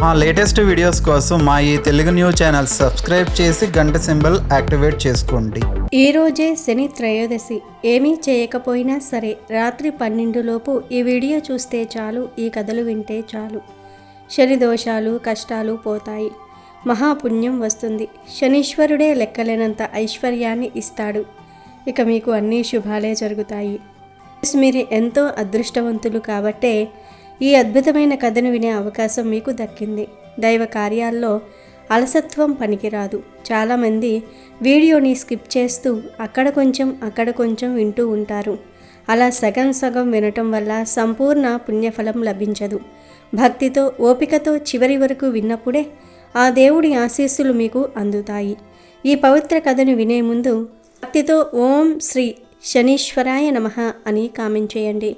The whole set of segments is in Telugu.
మా లేటెస్ట్ వీడియోస్ కోసం మా ఈ తెలుగు న్యూస్ ఛానల్ సబ్స్క్రైబ్ చేసి గంట సింబల్ యాక్టివేట్ చేసుకోండి. ఈ రోజే శని త్రయోదశి. ఏమీ చేయకపోయినా సరే రాత్రి 12 లోపు ఈ వీడియో చూస్తే చాలు, ఈ కథలు వింటే చాలు. శని దోషాలు కష్టాలు పోతాయి, మహాపుణ్యం వస్తుంది. శనీశ్వరుడే లెక్కలేనంత ఐశ్వర్యాన్ని ఇస్తాడు. ఇక మీకు అన్ని శుభాలే జరుగుతాయి. మీరు ఎంతో అదృష్టవంతులు కాబట్టే ఈ అద్భుతమైన కథను వినే అవకాశం మీకు దక్కింది. దైవ కార్యాల్లో అలసత్వం పనికిరాదు. చాలామంది వీడియోని స్కిప్ చేస్తూ అక్కడ కొంచెం వింటూ ఉంటారు. అలా సగం సగం వినటం వల్ల సంపూర్ణ పుణ్యఫలం లభించదు. భక్తితో ఓపికతో చివరి వరకు విన్నప్పుడే ఆ దేవుడి ఆశీస్సులు మీకు అందుతాయి. ఈ పవిత్ర కథను వినే ముందు భక్తితో ఓం శ్రీ శనీశ్వరాయ నమః అని కామెంట్ చేయండి.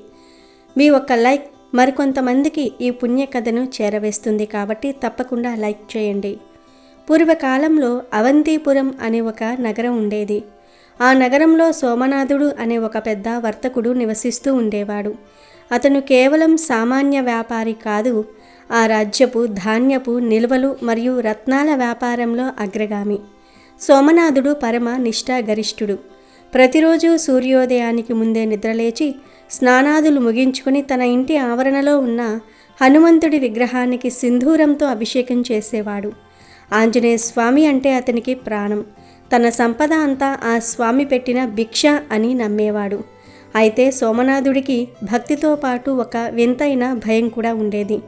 మీ ఒక్క లైక్ మరికొంతమందికి ఈ పుణ్య కథను చేరవేస్తుంది కాబట్టి తప్పకుండా లైక్ చేయండి. పూర్వకాలంలో అవంతిపురం అనే ఒక నగరం ఉండేది. ఆ నగరంలో సోమనాథుడు అనే ఒక పెద్ద వర్తకుడు నివసిస్తూ ఉండేవాడు. అతను కేవలం సామాన్య వ్యాపారి కాదు, ఆ రాజ్యపు ధాన్యపు నిల్వలు మరియు రత్నాల వ్యాపారంలో అగ్రగామి. సోమనాథుడు పరమ నిష్ఠాగరిష్ఠుడు. ప్రతిరోజు సూర్యోదయానికి ముందే నిద్రలేచి స్నానాదులు ముగించుకొని తన ఇంటి ఆవరణలో ఉన్న హనుమంతుడి విగ్రహానికి సింధూరంతో అభిషేకం చేసేవాడు. ఆంజనేయ స్వామి అంటే అతనికి ప్రాణం. తన సంపద అంతా ఆ స్వామి పెట్టిన భిక్ష అని నమ్మేవాడు. అయితే సోమనాథుడికి భక్తితో పాటు ఒక వింతైన భయం కూడా ఉండేది.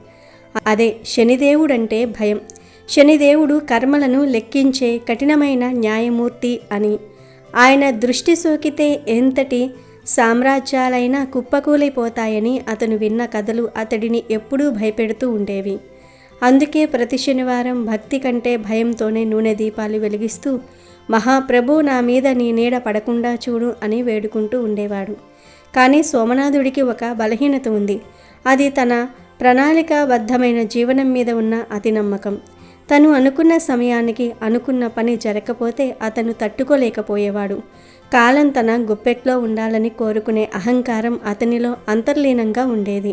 అదే శనిదేవుడంటే భయం. శనిదేవుడు కర్మలను లెక్కించే కఠినమైన న్యాయమూర్తి అని, ఆయన దృష్టి సోకితే ఎంతటి సామ్రాజ్యాలైనా కుప్పకూలిపోతాయని అతను విన్న కథలు అతడిని ఎప్పుడూ భయపెడుతూ ఉండేవి. అందుకే ప్రతి శనివారం భక్తి కంటే భయంతోనే నూనె దీపాలు వెలిగిస్తూ మహాప్రభు నా మీద నీ నీడ పడకుండా చూడు అని వేడుకుంటూ ఉండేవాడు. కానీ సోమనాథుడికి ఒక బలహీనత ఉంది. అది తన ప్రణాళికాబద్ధమైన జీవనం మీద ఉన్న అతి నమ్మకం. తను అనుకున్న సమయానికి అనుకున్న పని జరగకపోతే అతను తట్టుకోలేకపోయేవాడు. కాలం తన గుప్పెట్లో ఉండాలని కోరుకునే అహంకారం అతనిలో అంతర్లీనంగా ఉండేది.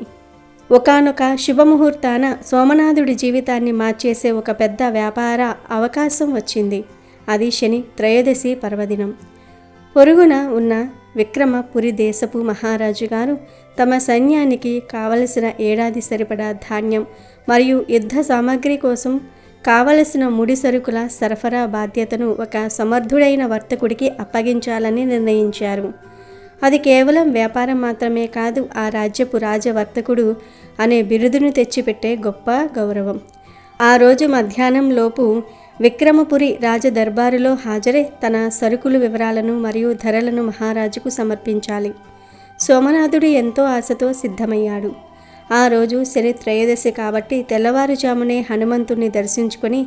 ఒకానొక శుభముహూర్తాన సోమనాథుడి జీవితాన్ని మార్చేసే ఒక పెద్ద వ్యాపార అవకాశం వచ్చింది. అది శని త్రయోదశి పర్వదినం. పొరుగున ఉన్న విక్రమపురి దేశపు మహారాజు గారు తమ సైన్యానికి కావలసిన ఏడాది సరిపడా ధాన్యం మరియు యుద్ధ సామాగ్రి కోసం కావలసిన ముడి సరుకుల సరఫరా బాధ్యతను ఒక సమర్థుడైన వర్తకుడికి అప్పగించాలని నిర్ణయించారు. అది కేవలం వ్యాపారం మాత్రమే కాదు, ఆ రాజ్యపు రాజవర్తకుడు అనే బిరుదును తెచ్చిపెట్టే గొప్ప గౌరవం. ఆ రోజు మధ్యాహ్నం లోపు విక్రమపురి రాజదర్బారులో హాజరై తన సరుకుల వివరాలను మరియు ధరలను మహారాజుకు సమర్పించాలి. సోమనాథుడు ఎంతో ఆశతో సిద్ధమయ్యాడు. ఆ రోజు శని త్రయోదశి కాబట్టి తెల్లవారుజామునే హనుమంతుణ్ణి దర్శించుకొని,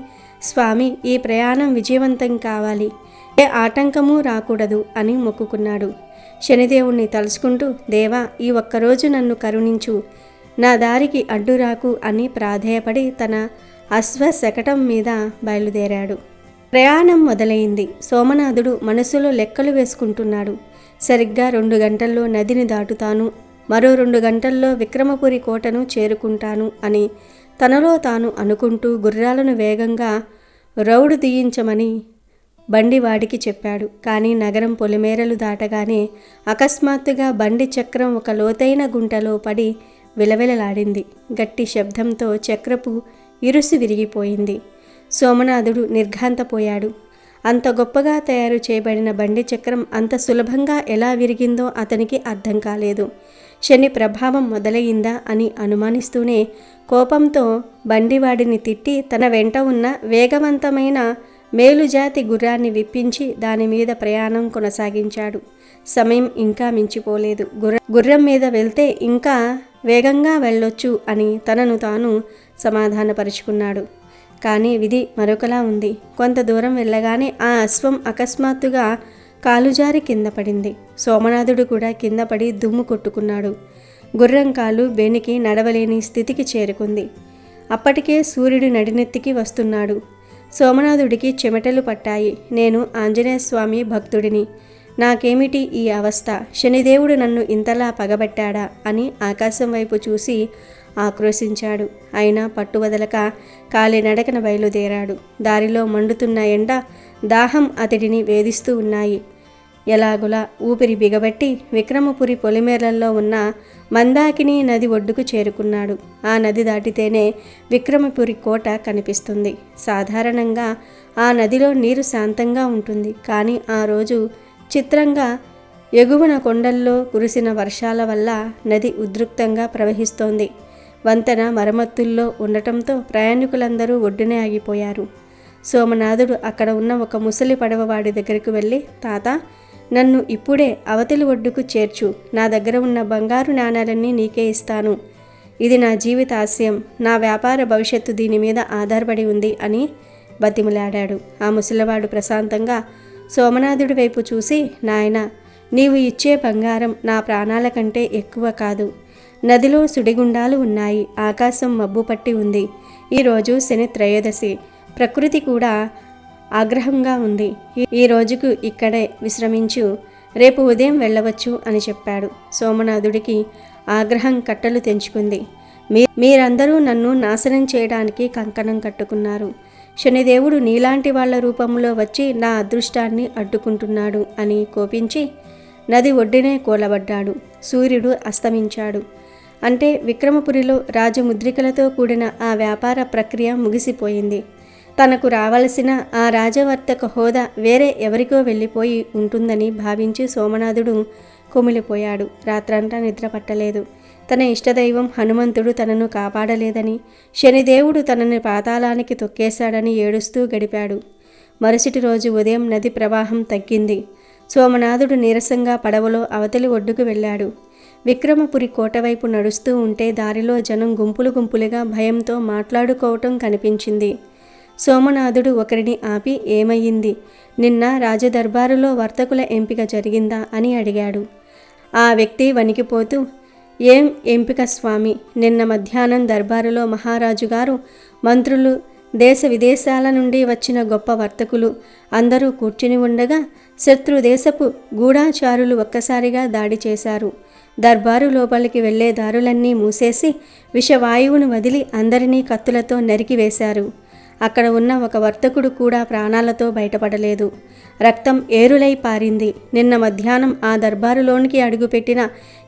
స్వామి, ఈ ప్రయాణం విజయవంతం కావాలి, ఏ ఆటంకమూ రాకూడదు అని మొక్కుకున్నాడు. శనిదేవుణ్ణి తలుచుకుంటూ, దేవా, ఈ ఒక్కరోజు నన్ను కరుణించు, నా దారికి అడ్డురాకు అని ప్రాధేయపడి తన అశ్వశకటం మీద బయలుదేరాడు. ప్రయాణం మొదలైంది. సోమనాథుడు మనసులో లెక్కలు వేసుకుంటున్నాడు. సరిగ్గా 2 గంటల్లో నదిని దాటుతాను, మరో 2 గంటల్లో విక్రమపురి కోటను చేరుకుంటాను అని తనలో తాను అనుకుంటూ గుర్రాలను వేగంగా రౌడు తీయించమని బండివాడికి చెప్పాడు. కానీ నగరం పొలిమేరలు దాటగానే అకస్మాత్తుగా బండి చక్రం ఒక లోతైన గుంటలో పడి విలవిలలాడింది. గట్టి శబ్దంతో చక్రపు ఇరుసు విరిగిపోయింది. సోమనాథుడు నిర్ఘాంతపోయాడు. అంత గొప్పగా తయారు చేయబడిన బండి చక్రం అంత సులభంగా ఎలా విరిగిందో అతనికి అర్థం కాలేదు. శని ప్రభావం మొదలయ్యిందా అని అనుమానిస్తూనే కోపంతో బండివాడిని తిట్టి తన వెంట ఉన్న వేగవంతమైన మేలుజాతి గుర్రాన్ని విప్పించి దాని మీద ప్రయాణం కొనసాగించాడు. సమయం ఇంకా మించిపోలేదు. గుర్రం మీద వెళ్తే ఇంకా వేగంగా వెళ్ళొచ్చు అని తనను తాను సమాధానపరుచుకున్నాడు. కానీ విధి మరొకలా ఉంది. కొంత దూరం వెళ్ళగానే ఆ అశ్వం అకస్మాత్తుగా కాలుజారి కింద పడింది. సోమనాథుడు కూడా కింద పడి దుమ్ము కొట్టుకున్నాడు. గుర్రం కాలు బెనికి నడవలేని స్థితికి చేరుకుంది. అప్పటికే సూర్యుడు నడినెత్తికి వస్తున్నాడు. సోమనాథుడికి చెమటలు పట్టాయి. నేను ఆంజనేయ స్వామి భక్తుడిని, నాకేమిటి ఈ అవస్థ? శనిదేవుడు నన్ను ఇంతలా పగబట్టాడా అని ఆకాశం వైపు చూసి ఆక్రోశించాడు. అయినా పట్టువదలక కాలినడకన బయలుదేరాడు. దారిలో మండుతున్న ఎండ, దాహం అతడిని వేధిస్తూ ఉన్నాయి. ఎలాగులా ఊపిరి బిగబట్టి విక్రమపురి పొలిమేరల్లో ఉన్న మందాకిని నది ఒడ్డుకు చేరుకున్నాడు. ఆ నది దాటితేనే విక్రమపురి కోట కనిపిస్తుంది. సాధారణంగా ఆ నదిలో నీరు శాంతంగా ఉంటుంది. కానీ ఆ రోజు చిత్రంగా ఎగువన కొండల్లో కురిసిన వర్షాల వల్ల నది ఉద్రిక్తంగా ప్రవహిస్తోంది. వంతెన మరమ్మతుల్లో ఉండటంతో ప్రయాణికులందరూ ఒడ్డునే ఆగిపోయారు. సోమనాథుడు అక్కడ ఉన్న ఒక ముసలి పడవవాడి దగ్గరకు వెళ్ళి, తాత, నన్ను ఇప్పుడే అవతలి ఒడ్డుకు చేర్చు. నా దగ్గర ఉన్న బంగారు నాణాలన్నీ నీకే ఇస్తాను. ఇది నా జీవిత ఆశయం. నా వ్యాపార భవిష్యత్తు దీని మీద ఆధారపడి ఉంది అని బతిమలాడాడు. ఆ ముసలివాడు ప్రశాంతంగా సోమనాథుడి వైపు చూసి, నాయనా, నీవు ఇచ్చే బంగారం నా ప్రాణాల కంటే ఎక్కువ కాదు. నదిలో సుడిగుండాలు ఉన్నాయి. ఆకాశం మబ్బు పట్టి ఉంది. ఈరోజు శని త్రయోదశి. ప్రకృతి కూడా ఆగ్రహంగా ఉంది. ఈ రోజుకు ఇక్కడే విశ్రమించు. రేపు ఉదయం వెళ్ళవచ్చు అని చెప్పాడు. సోమనాథుడికి ఆగ్రహం కట్టలు తెంచుకుంది. మీరందరూ నన్ను నాశనం చేయడానికి కంకణం కట్టుకున్నారు. శనిదేవుడు నీలాంటి వాళ్ల రూపంలో వచ్చి నా అదృష్టాన్ని అడ్డుకుంటున్నాడు అని కోపించి నది ఒడ్డునే కూలబడ్డాడు. సూర్యుడు అస్తమించాడు. అంటే విక్రమపురిలో రాజముద్రికలతో కూడిన ఆ వ్యాపార ప్రక్రియ ముగిసిపోయింది. తనకు రావలసిన ఆ రాజవర్తక హోదా వేరే ఎవరికో వెళ్ళిపోయి ఉంటుందని భావించి సోమనాథుడు కుమిలిపోయాడు. రాత్రంతా నిద్ర పట్టలేదు. తన ఇష్టదైవం హనుమంతుడు తనను కాపాడలేదని, శనిదేవుడు తనని పాతాళానికి తొక్కేశాడని ఏడుస్తూ గడిపాడు. మరుసటి రోజు ఉదయం నది ప్రవాహం తగ్గింది. సోమనాథుడు నీరసంగా పడవలో అవతలి ఒడ్డుకు వెళ్ళాడు. విక్రమపురి కోటవైపు నడుస్తూ ఉంటే దారిలో జనం గుంపులు గుంపులుగా భయంతో మాట్లాడుకోవటం కనిపించింది. సోమనాథుడు ఒకరిని ఆపి, ఏమయ్యింది? నిన్న రాజదర్బారులో వర్తకుల ఎంపిక జరిగిందా అని అడిగాడు. ఆ వ్యక్తి వణికిపోతూ, ఏం ఎంపిక స్వామి? నిన్న మధ్యాహ్నం దర్బారులో మహారాజు గారు, మంత్రులు, దేశ విదేశాల నుండి వచ్చిన గొప్ప వర్తకులు అందరూ కూర్చుని ఉండగా శత్రుదేశపు గూఢాచారులు ఒక్కసారిగా దాడి చేశారు. దర్బారు లోపలికి వెళ్లే దారులన్నీ మూసేసి విషవాయువును వదిలి అందరినీ కత్తులతో నరికివేశారు. అక్కడ ఉన్న ఒక వర్తకుడు కూడా ప్రాణాలతో బయటపడలేదు. రక్తం ఏరులై పారింది. నిన్న మధ్యాహ్నం ఆ దర్బారులోనికి అడుగుపెట్టిన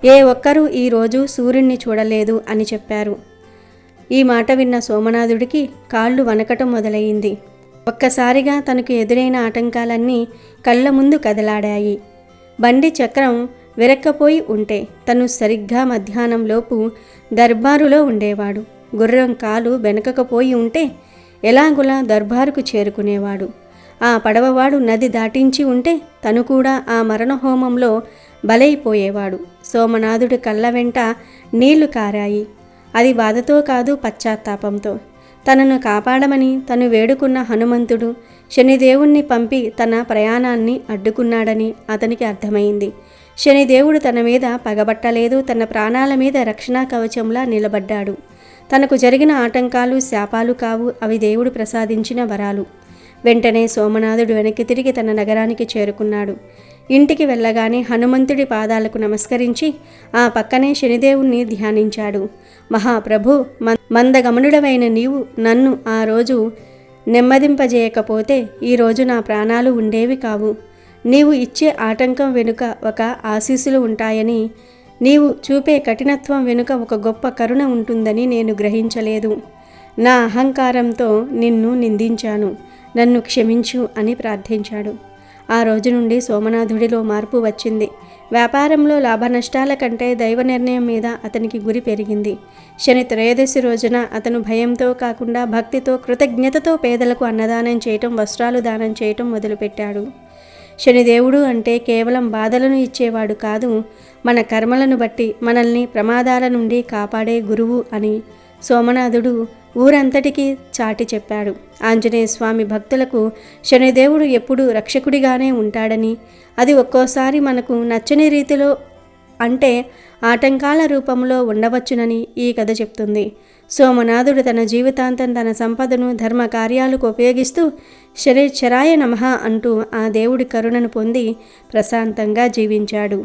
ఏ ఒక్కరూ ఈరోజు సూర్యుణ్ణి చూడలేదు అని చెప్పారు. ఈ మాట విన్న సోమనాథుడికి కాళ్ళు వణకటం మొదలయ్యింది. ఒక్కసారిగా తనకు ఎదురైన ఆటంకాలన్నీ కళ్ళ ముందు కదలాడాయి. బండి చక్రం విరక్కపోయి ఉంటే తను సరిగ్గా మధ్యాహ్నంలోపు దర్బారులో ఉండేవాడు. గుర్రం కాలు వెనకకపోయి ఉంటే ఎలాగులా దర్బారుకు చేరుకునేవాడు. ఆ పడవవాడు నది దాటించి ఉంటే తను కూడా ఆ మరణహోమంలో బలైపోయేవాడు. సోమనాథుడి కళ్ళ వెంట నీళ్లు కారాయి. అది బాధతో కాదు, పశ్చాత్తాపంతో. తనను కాపాడమని తను వేడుకున్న హనుమంతుడు శనిదేవుణ్ణి పంపి తన ప్రయాణాన్ని అడ్డుకున్నాడని అతనికి అర్థమైంది. శనిదేవుడు తన మీద పగబట్టలేదు, తన ప్రాణాల మీద రక్షణా కవచంలా నిలబడ్డాడు. తనకు జరిగిన ఆటంకాలు శాపాలు కావు, అవి దేవుడు ప్రసాదించిన వరాలు. వెంటనే సోమనాథుడు వెనక్కి తిరిగి తన నగరానికి చేరుకున్నాడు. ఇంటికి వెళ్ళగానే హనుమంతుడి పాదాలకు నమస్కరించి ఆ పక్కనే శనిదేవుణ్ణి ధ్యానించాడు. మహాప్రభు, మందగమనుడవైన నీవు నన్ను ఆ రోజు నెమ్మదింపజేయకపోతే ఈరోజు నా ప్రాణాలు ఉండేవి కావు. నీవు ఇచ్చే ఆటంకం వెనుక ఒక ఆశీస్సులు ఉంటాయని, నీవు చూపే కఠినత్వం వెనుక ఒక గొప్ప కరుణ ఉంటుందని నేను గ్రహించలేదు. నా అహంకారంతో నిన్ను నిందించాను, నన్ను క్షమించు అని ప్రార్థించాడు. ఆ రోజు నుండి సోమనాథుడిలో మార్పు వచ్చింది. వ్యాపారంలో లాభనష్టాల కంటే దైవ నిర్ణయం మీద అతనికి గురి పెరిగింది. శని త్రయోదశి రోజున అతను భయంతో కాకుండా భక్తితో, కృతజ్ఞతతో పేదలకు అన్నదానం చేయటం, వస్త్రాలు దానం చేయటం మొదలుపెట్టాడు. శనిదేవుడు అంటే కేవలం బాధలను ఇచ్చేవాడు కాదు, మన కర్మలను బట్టి మనల్ని ప్రమాదాల నుండి కాపాడే గురువు అని సోమనాథుడు ఊరంతటికీ చాటి చెప్పాడు. ఆంజనేయ స్వామి భక్తులకు శనిదేవుడు ఎప్పుడూ రక్షకుడిగానే ఉంటాడని, అది ఒక్కోసారి మనకు నచ్చని రీతిలో అంటే ఆటంకాల రూపంలో ఉండవచ్చునని ఈ కథ చెప్తుంది. సోమనాథుడు తన జీవితాంతం తన సంపదను ధర్మ కార్యాలకు ఉపయోగిస్తూ శనిశ్చరాయ నమః అంటూ ఆ దేవుడి కరుణను పొంది ప్రశాంతంగా జీవించాడు.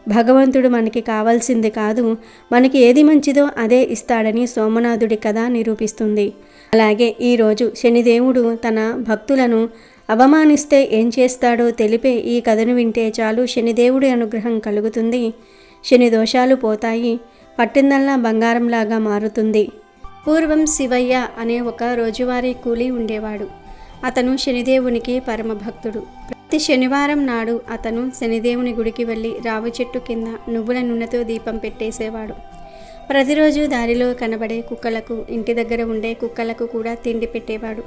భగవంతుడు మనకి కావాల్సింది కాదు, మనకి ఏది మంచిదో అదే ఇస్తాడని సోమనాథుడి కథ నిరూపిస్తుంది. అలాగే ఈరోజు శనిదేవుడు తన భక్తులను అవమానిస్తే ఏం చేస్తాడో తెలిపే ఈ కథను వింటే చాలు శనిదేవుడి అనుగ్రహం కలుగుతుంది, శని దోషాలు పోతాయి, పట్టిందల్లా బంగారంలాగా మారుతుంది. పూర్వం శివయ్య అనే ఒక రోజువారీ కూలీ ఉండేవాడు. అతను శనిదేవునికి పరమ భక్తుడు. ప్రతి శనివారం నాడు అతను శనిదేవుని గుడికి వెళ్ళి రావి చెట్టు కింద నువ్వుల నూనెతో దీపం పెట్టేసేవాడు. ప్రతిరోజు దారిలో కనబడే కుక్కలకు, ఇంటి దగ్గర ఉండే కుక్కలకు కూడా తిండి పెట్టేవాడు.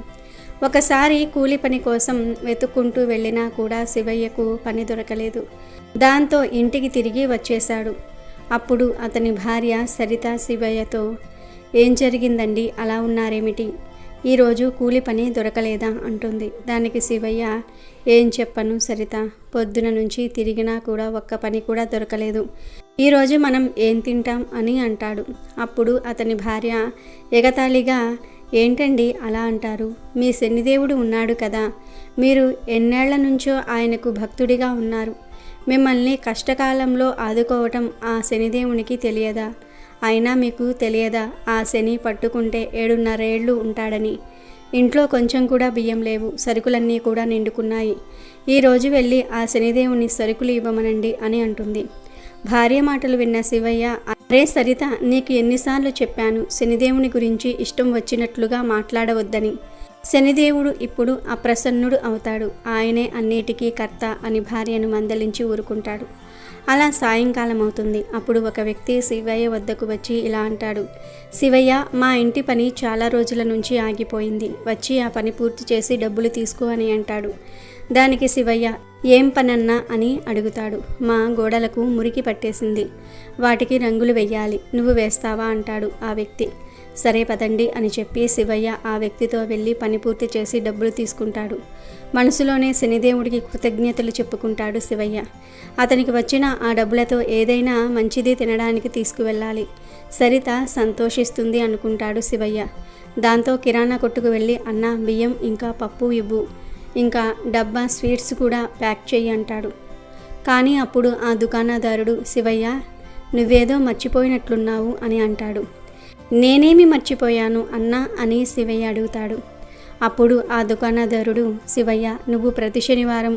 ఒకసారి కూలి పని కోసం వెతుక్కుంటూ వెళ్ళినా కూడా శివయ్యకు పని దొరకలేదు. దాంతో ఇంటికి తిరిగి వచ్చేశాడు. అప్పుడు అతని భార్య సరిత శివయ్యతో, ఏం జరిగిందండి, అలా ఉన్నారేమిటి, ఈరోజు కూలి పని దొరకలేదా అంటుంది. దానికి శివయ్య, ఏం చెప్పను సరిత, పొద్దున నుంచి తిరిగినా కూడా ఒక్క పని కూడా దొరకలేదు, ఈరోజు మనం ఏం తింటాం అని అంటాడు. అప్పుడు అతని భార్య ఎగతాళిగా, ఏంటండి అలా అంటారు, మీ శనిదేవుడు ఉన్నాడు కదా, మీరు ఎన్నేళ్ల నుంచో ఆయనకు భక్తుడిగా ఉన్నారు, మిమ్మల్ని కష్టకాలంలో ఆదుకోవటం ఆ శనిదేవునికి తెలియదా, అయినా మీకు తెలియదా ఆ శని పట్టుకుంటే 7.5 ఏళ్ళు ఉంటాడని, ఇంట్లో కొంచెం కూడా బియ్యం లేవు, సరుకులన్నీ కూడా నిండుకున్నాయి, ఈరోజు వెళ్ళి ఆ శనిదేవుని సరుకులు ఇవ్వమనండి అని అంటుంది. భార్య మాటలు విన్న శివయ్య, అరే సరిత, నీకు ఎన్నిసార్లు చెప్పాను శనిదేవుని గురించి ఇష్టం వచ్చినట్లుగా మాట్లాడవద్దని, శనిదేవుడు ఇప్పుడు అప్రసన్నుడు అవుతాడు, ఆయనే అన్నిటికీ కర్త అని భార్యను మందలించి ఊరుకుంటాడు. అలా సాయంకాలం అవుతుంది. అప్పుడు ఒక వ్యక్తి శివయ్య వద్దకు వచ్చి ఇలా అంటాడు, శివయ్య, మా ఇంటి పని చాలా రోజుల నుంచి ఆగిపోయింది, వచ్చి ఆ పని పూర్తి చేసి డబ్బులు తీసుకో అని అంటాడు. దానికి శివయ్య, ఏం పనన్నా అని అడుగుతాడు. మా గోడలకు మురికి పట్టేసింది, వాటికి రంగులు వెయ్యాలి, నువ్వు వేస్తావా అంటాడు ఆ వ్యక్తి. సరే పదండి అని చెప్పి శివయ్య ఆ వ్యక్తితో వెళ్ళి పని పూర్తి చేసి డబ్బులు తీసుకుంటాడు. మనసులోనే శనిదేవుడికి కృతజ్ఞతలు చెప్పుకుంటాడు శివయ్య. అతనికి వచ్చిన ఆ డబ్బులతో ఏదైనా మంచిది తినడానికి తీసుకువెళ్ళాలి, సరిత సంతోషిస్తుంది అనుకుంటాడు శివయ్య. దాంతో కిరాణా కొట్టుకు వెళ్ళి, అన్న బియ్యం ఇంకా పప్పు ఇవ్వు, ఇంకా డబ్బా స్వీట్స్ కూడా ప్యాక్ చెయ్యి అంటాడు. కానీ అప్పుడు ఆ దుకాణదారుడు, శివయ్య, నువ్వేదో మర్చిపోయినట్లున్నావు అని అంటాడు. నేనేమి మర్చిపోయాను అన్నా అని శివయ్య అడుగుతాడు. అప్పుడు ఆ దుకాణదారుడు, శివయ్య, నువ్వు ప్రతి శనివారం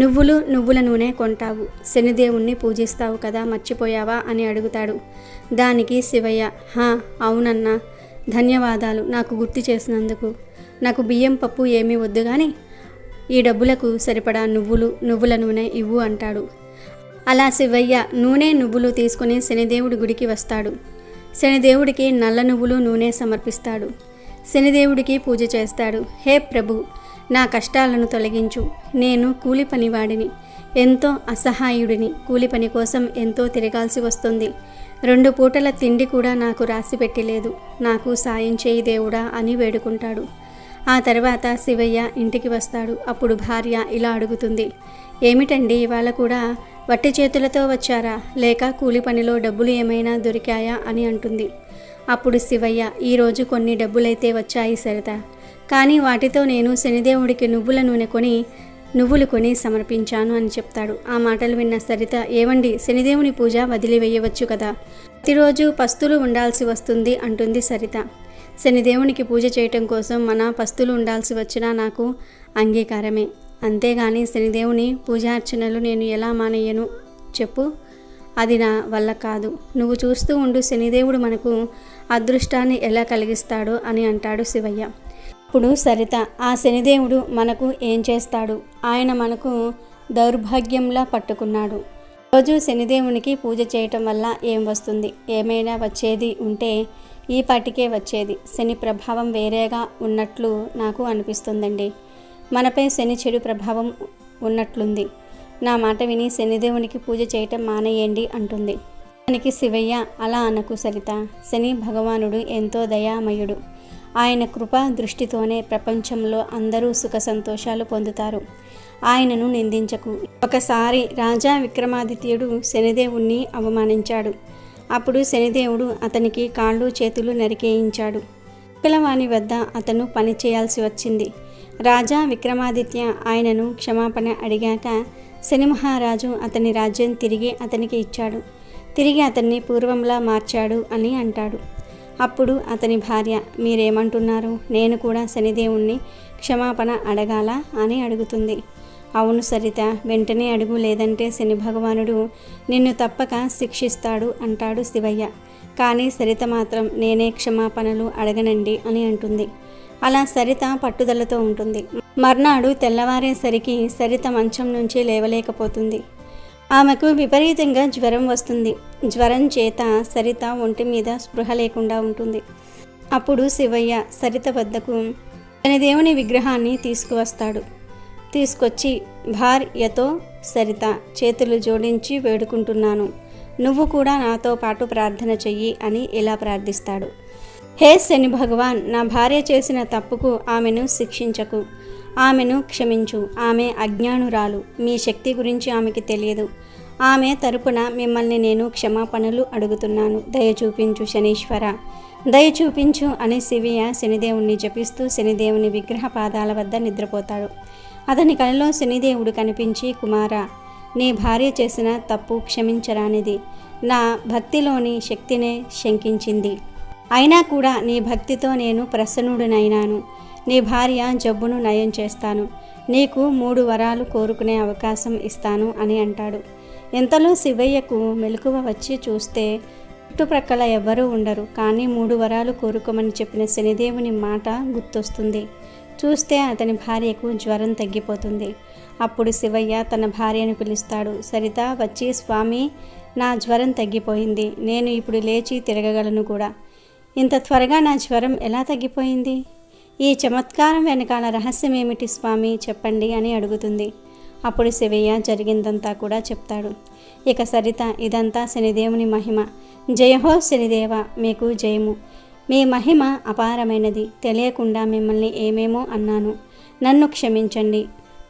నువ్వుల నూనె కొంటావు, శనిదేవుణ్ణి పూజిస్తావు కదా, మర్చిపోయావా అని అడుగుతాడు. దానికి శివయ్య, హా అవునన్నా, ధన్యవాదాలు నాకు గుర్తు చేసినందుకు, నాకు బియ్యం పప్పు ఏమీ వద్దు కానీ ఈ డబ్బులకు సరిపడా నువ్వుల నూనె ఇవ్వు అంటాడు. అలా శివయ్య నూనె నువ్వులు తీసుకుని శనిదేవుడి గుడికి వస్తాడు. శనిదేవుడికి నల్ల నువ్వులు నూనె సమర్పిస్తాడు. శనిదేవుడికి పూజ చేస్తాడు. హే ప్రభు, నా కష్టాలను తొలగించు, నేను కూలి పనివాడిని, ఎంతో అసహాయుడిని, కూలి పని కోసం ఎంతో తిరగాల్సి వస్తుంది, 2 పూటల తిండి కూడా నాకు రాసి పెట్టలేదు, నాకు సాయం చేయి దేవుడా అని వేడుకుంటాడు. ఆ తర్వాత శివయ్య ఇంటికి వస్తాడు. అప్పుడు భార్య ఇలా అడుగుతుంది, ఏమిటండి ఇవాళ కూడా వట్టి చేతులతో వచ్చారా, లేక కూలి పనిలో డబ్బులు ఏమైనా దొరికాయా అని అంటుంది. అప్పుడు శివయ్య, ఈరోజు కొన్ని డబ్బులైతే వచ్చాయి సరిత, కానీ వాటితో నేను శనిదేవుడికి నువ్వులు కొని సమర్పించాను అని చెప్తాడు. ఆ మాటలు విన్న సరిత, ఏవండి, శనిదేవుని పూజ వదిలివేయవచ్చు కదా, ప్రతిరోజు పస్తులు ఉండాల్సి వస్తుంది అంటుంది సరిత. శనిదేవునికి పూజ చేయటం కోసం మన పస్తులు ఉండాల్సి వచ్చినా నాకు అంగీకారమే, అంతేగాని శనిదేవుని పూజార్చనలు నేను ఎలా మానేయను చెప్పు, అది నా వల్ల కాదు, నువ్వు చూస్తూ ఉండు శనిదేవుడు మనకు అదృష్టాన్ని ఎలా కలిగిస్తాడో అని అంటాడు శివయ్య. ఇప్పుడు సరిత, ఆ శనిదేవుడు మనకు ఏం చేస్తాడు, ఆయన మనకు దౌర్భాగ్యంలా పట్టుకున్నాడు, రోజు శనిదేవునికి పూజ చేయటం వల్ల ఏం వస్తుంది, ఏమైనా వచ్చేది ఉంటే ఈ పాటికే వచ్చేది, శని ప్రభావం వేరేగా ఉన్నట్లు నాకు అనిపిస్తుందండి, మనపై శని చెడు ప్రభావం ఉన్నట్లుంది, నా మాట విని శనిదేవునికి పూజ చేయటం మానేయండి అంటుంది. దానికి శివయ్య, అలా అనకు సరిత, శని భగవానుడు ఎంతో దయామయుడు, ఆయన కృపా దృష్టితోనే ప్రపంచంలో అందరూ సుఖ సంతోషాలు పొందుతారు, ఆయనను నిందించకు. ఒకసారి రాజా విక్రమాదిత్యుడు శనిదేవుణ్ణి అవమానించాడు. అప్పుడు శనిదేవుడు అతనికి కాళ్ళు చేతులు నరికేయించాడు. కులవాణి వద్ద అతను పని చేయాల్సి వచ్చింది. రాజా విక్రమాదిత్య ఆయనను క్షమాపణ అడిగాక శని మహారాజు అతని రాజ్యం తిరిగి అతనికి ఇచ్చాడు. తిరిగి అతన్ని పూర్వంలా మార్చాడు అని అంటాడు. అప్పుడు అతని భార్య, మీరేమంటున్నారు? నేను కూడా శనిదేవుణ్ణి క్షమాపణ అడగాలా అని అడుగుతుంది. అవును సరిత, వెంటనే అడుగు, లేదంటే శని భగవానుడు నిన్ను తప్పక శిక్షిస్తాడు అంటాడు శివయ్య. కానీ సరిత మాత్రం నేనే క్షమాపణలు అడగనండి అని అంటుంది. అలా సరిత పట్టుదలతో ఉంటుంది. మర్నాడు తెల్లవారేసరికి సరిత మంచం నుంచి లేవలేకపోతుంది. ఆమెకు విపరీతంగా జ్వరం వస్తుంది. జ్వరం చేత సరిత ఒంటి మీద స్పృహ లేకుండా ఉంటుంది. అప్పుడు శివయ్య సరిత వద్దకు శనిదేవుని విగ్రహాన్ని తీసుకువస్తాడు. తీసుకొచ్చి, భార్యతో సరిత, చేతులు జోడించి వేడుకుంటున్నాను, నువ్వు కూడా నాతో పాటు ప్రార్థన చెయ్యి అని ఇలా ప్రార్థిస్తాడు. హే శని భగవాన్, నా భార్య చేసిన తప్పుకు ఆమెను శిక్షించకు, ఆమెను క్షమించు. ఆమె అజ్ఞానురాలు, మీ శక్తి గురించి ఆమెకి తెలియదు. ఆమె తరపున మిమ్మల్ని నేను క్షమాపణలు అడుగుతున్నాను. దయ చూపించు శనీశ్వర, దయ చూపించు అని శివయ్య శనిదేవుణ్ణి జపిస్తూ శనిదేవుని విగ్రహ పాదాల వద్ద నిద్రపోతాడు. అతని కలలో శనిదేవుడు కనిపించి, కుమారా, నీ భార్య చేసిన తప్పు క్షమించరానిది. నా భక్తిలోని శక్తినే శంకించింది. అయినా కూడా నీ భక్తితో నేను ప్రసన్నుడినైనాను. నీ భార్య జబ్బును నయం చేస్తాను. నీకు 3 వరాలు కోరుకునే అవకాశం ఇస్తాను అని అంటాడు. ఇంతలో శివయ్యకు మెలకువ వచ్చి చూస్తే చుట్టుప్రక్కల ఎవ్వరూ ఉండరు. కానీ 3 వరాలు కోరుకోమని చెప్పిన శనిదేవుని మాట గుర్తొస్తుంది. చూస్తే అతని భార్యకు జ్వరం తగ్గిపోతుంది. అప్పుడు శివయ్య తన భార్యను పిలుస్తాడు. సరిత వచ్చి, స్వామి, నా జ్వరం తగ్గిపోయింది. నేను ఇప్పుడు లేచి తిరగగలను కూడా. ఇంత త్వరగా నా జ్వరం ఎలా తగ్గిపోయింది? ఈ చమత్కారం వెనకాల రహస్యం ఏమిటి స్వామి, చెప్పండి అని అడుగుతుంది. అప్పుడు శివయ్య జరిగిందంతా కూడా చెప్తాడు. ఇక సరిత, ఇదంతా శనిదేవుని మహిమ. జయహో శనిదేవ, మీకు జయము. మీ మహిమ అపారమైనది. తెలియకుండా మిమ్మల్ని ఏమేమో అన్నాను. నన్ను క్షమించండి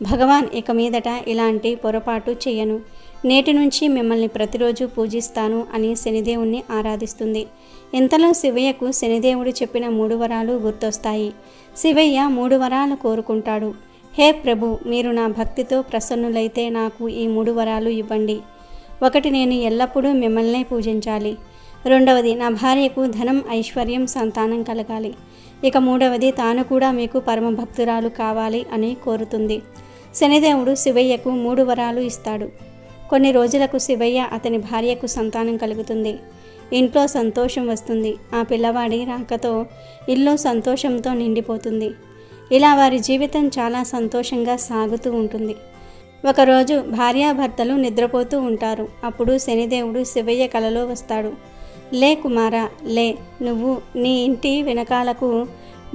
భగవాన్. ఇక మీదట ఇలాంటి పొరపాటు చేయను. నేటి నుంచి మిమ్మల్ని ప్రతిరోజు పూజిస్తాను అని శనిదేవుణ్ణి ఆరాధిస్తుంది. ఇంతలో శివయ్యకు శనిదేవుడు చెప్పిన 3 వరాలు గుర్తొస్తాయి. శివయ్య 3 వరాలు కోరుకుంటాడు. హే ప్రభు, మీరు నా భక్తితో ప్రసన్నులైతే నాకు ఈ 3 వరాలు ఇవ్వండి. 1, నేను ఎల్లప్పుడూ మిమ్మల్నే పూజించాలి. 2వది, నా భార్యకు ధనం, ఐశ్వర్యం, సంతానం కలగాలి. ఇక 3వది, తాను కూడా మీకు పరమభక్తురాలు కావాలి అని కోరుతుంది. శనిదేవుడు శివయ్యకు 3 వరాలు ఇస్తాడు. కొన్ని రోజులకు శివయ్య అతని భార్యకు సంతానం కలుగుతుంది. ఇంట్లో సంతోషం వస్తుంది. ఆ పిల్లవాడి రాకతో ఇల్లు సంతోషంతో నిండిపోతుంది. ఇలా వారి జీవితం చాలా సంతోషంగా సాగుతూ ఉంటుంది. ఒకరోజు భార్యాభర్తలు నిద్రపోతూ ఉంటారు. అప్పుడు శనిదేవుడు శివయ్య కలలో వస్తాడు. లే కుమారా, లే, నువ్వు నీ ఇంటి వెనకాలకు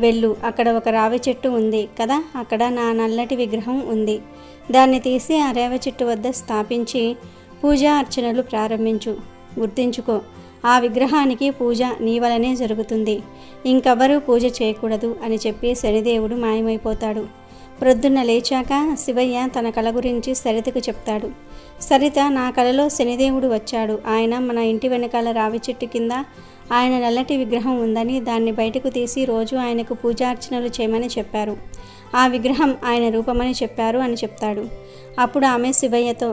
వెళ్ళు. అక్కడ ఒక రావి చెట్టు ఉంది కదా, అక్కడ నా నల్లటి విగ్రహం ఉంది. దాన్ని తీసి ఆ రేవ చెట్టు వద్ద స్థాపించి పూజా అర్చనలు ప్రారంభించు. గుర్తించుకో, ఆ విగ్రహానికి పూజ నీ వలనే జరుగుతుంది. ఇంకెవరూ పూజ చేయకూడదు అని చెప్పి శనిదేవుడు మాయమైపోతాడు. ప్రొద్దున్న లేచాక శివయ్య తన కల గురించి సరితకు చెప్తాడు. సరిత, నా కలలో శనిదేవుడు వచ్చాడు. ఆయన మన ఇంటి వెనకాల రావి చెట్టు కింద ఆయన నల్లటి విగ్రహం ఉందని, దాన్ని బయటకు తీసి రోజు ఆయనకు పూజార్చనలు చేయమని చెప్పారు. ఆ విగ్రహం ఆయన రూపమని చెప్పారు అని చెప్తాడు. అప్పుడు ఆమె శివయ్యతో,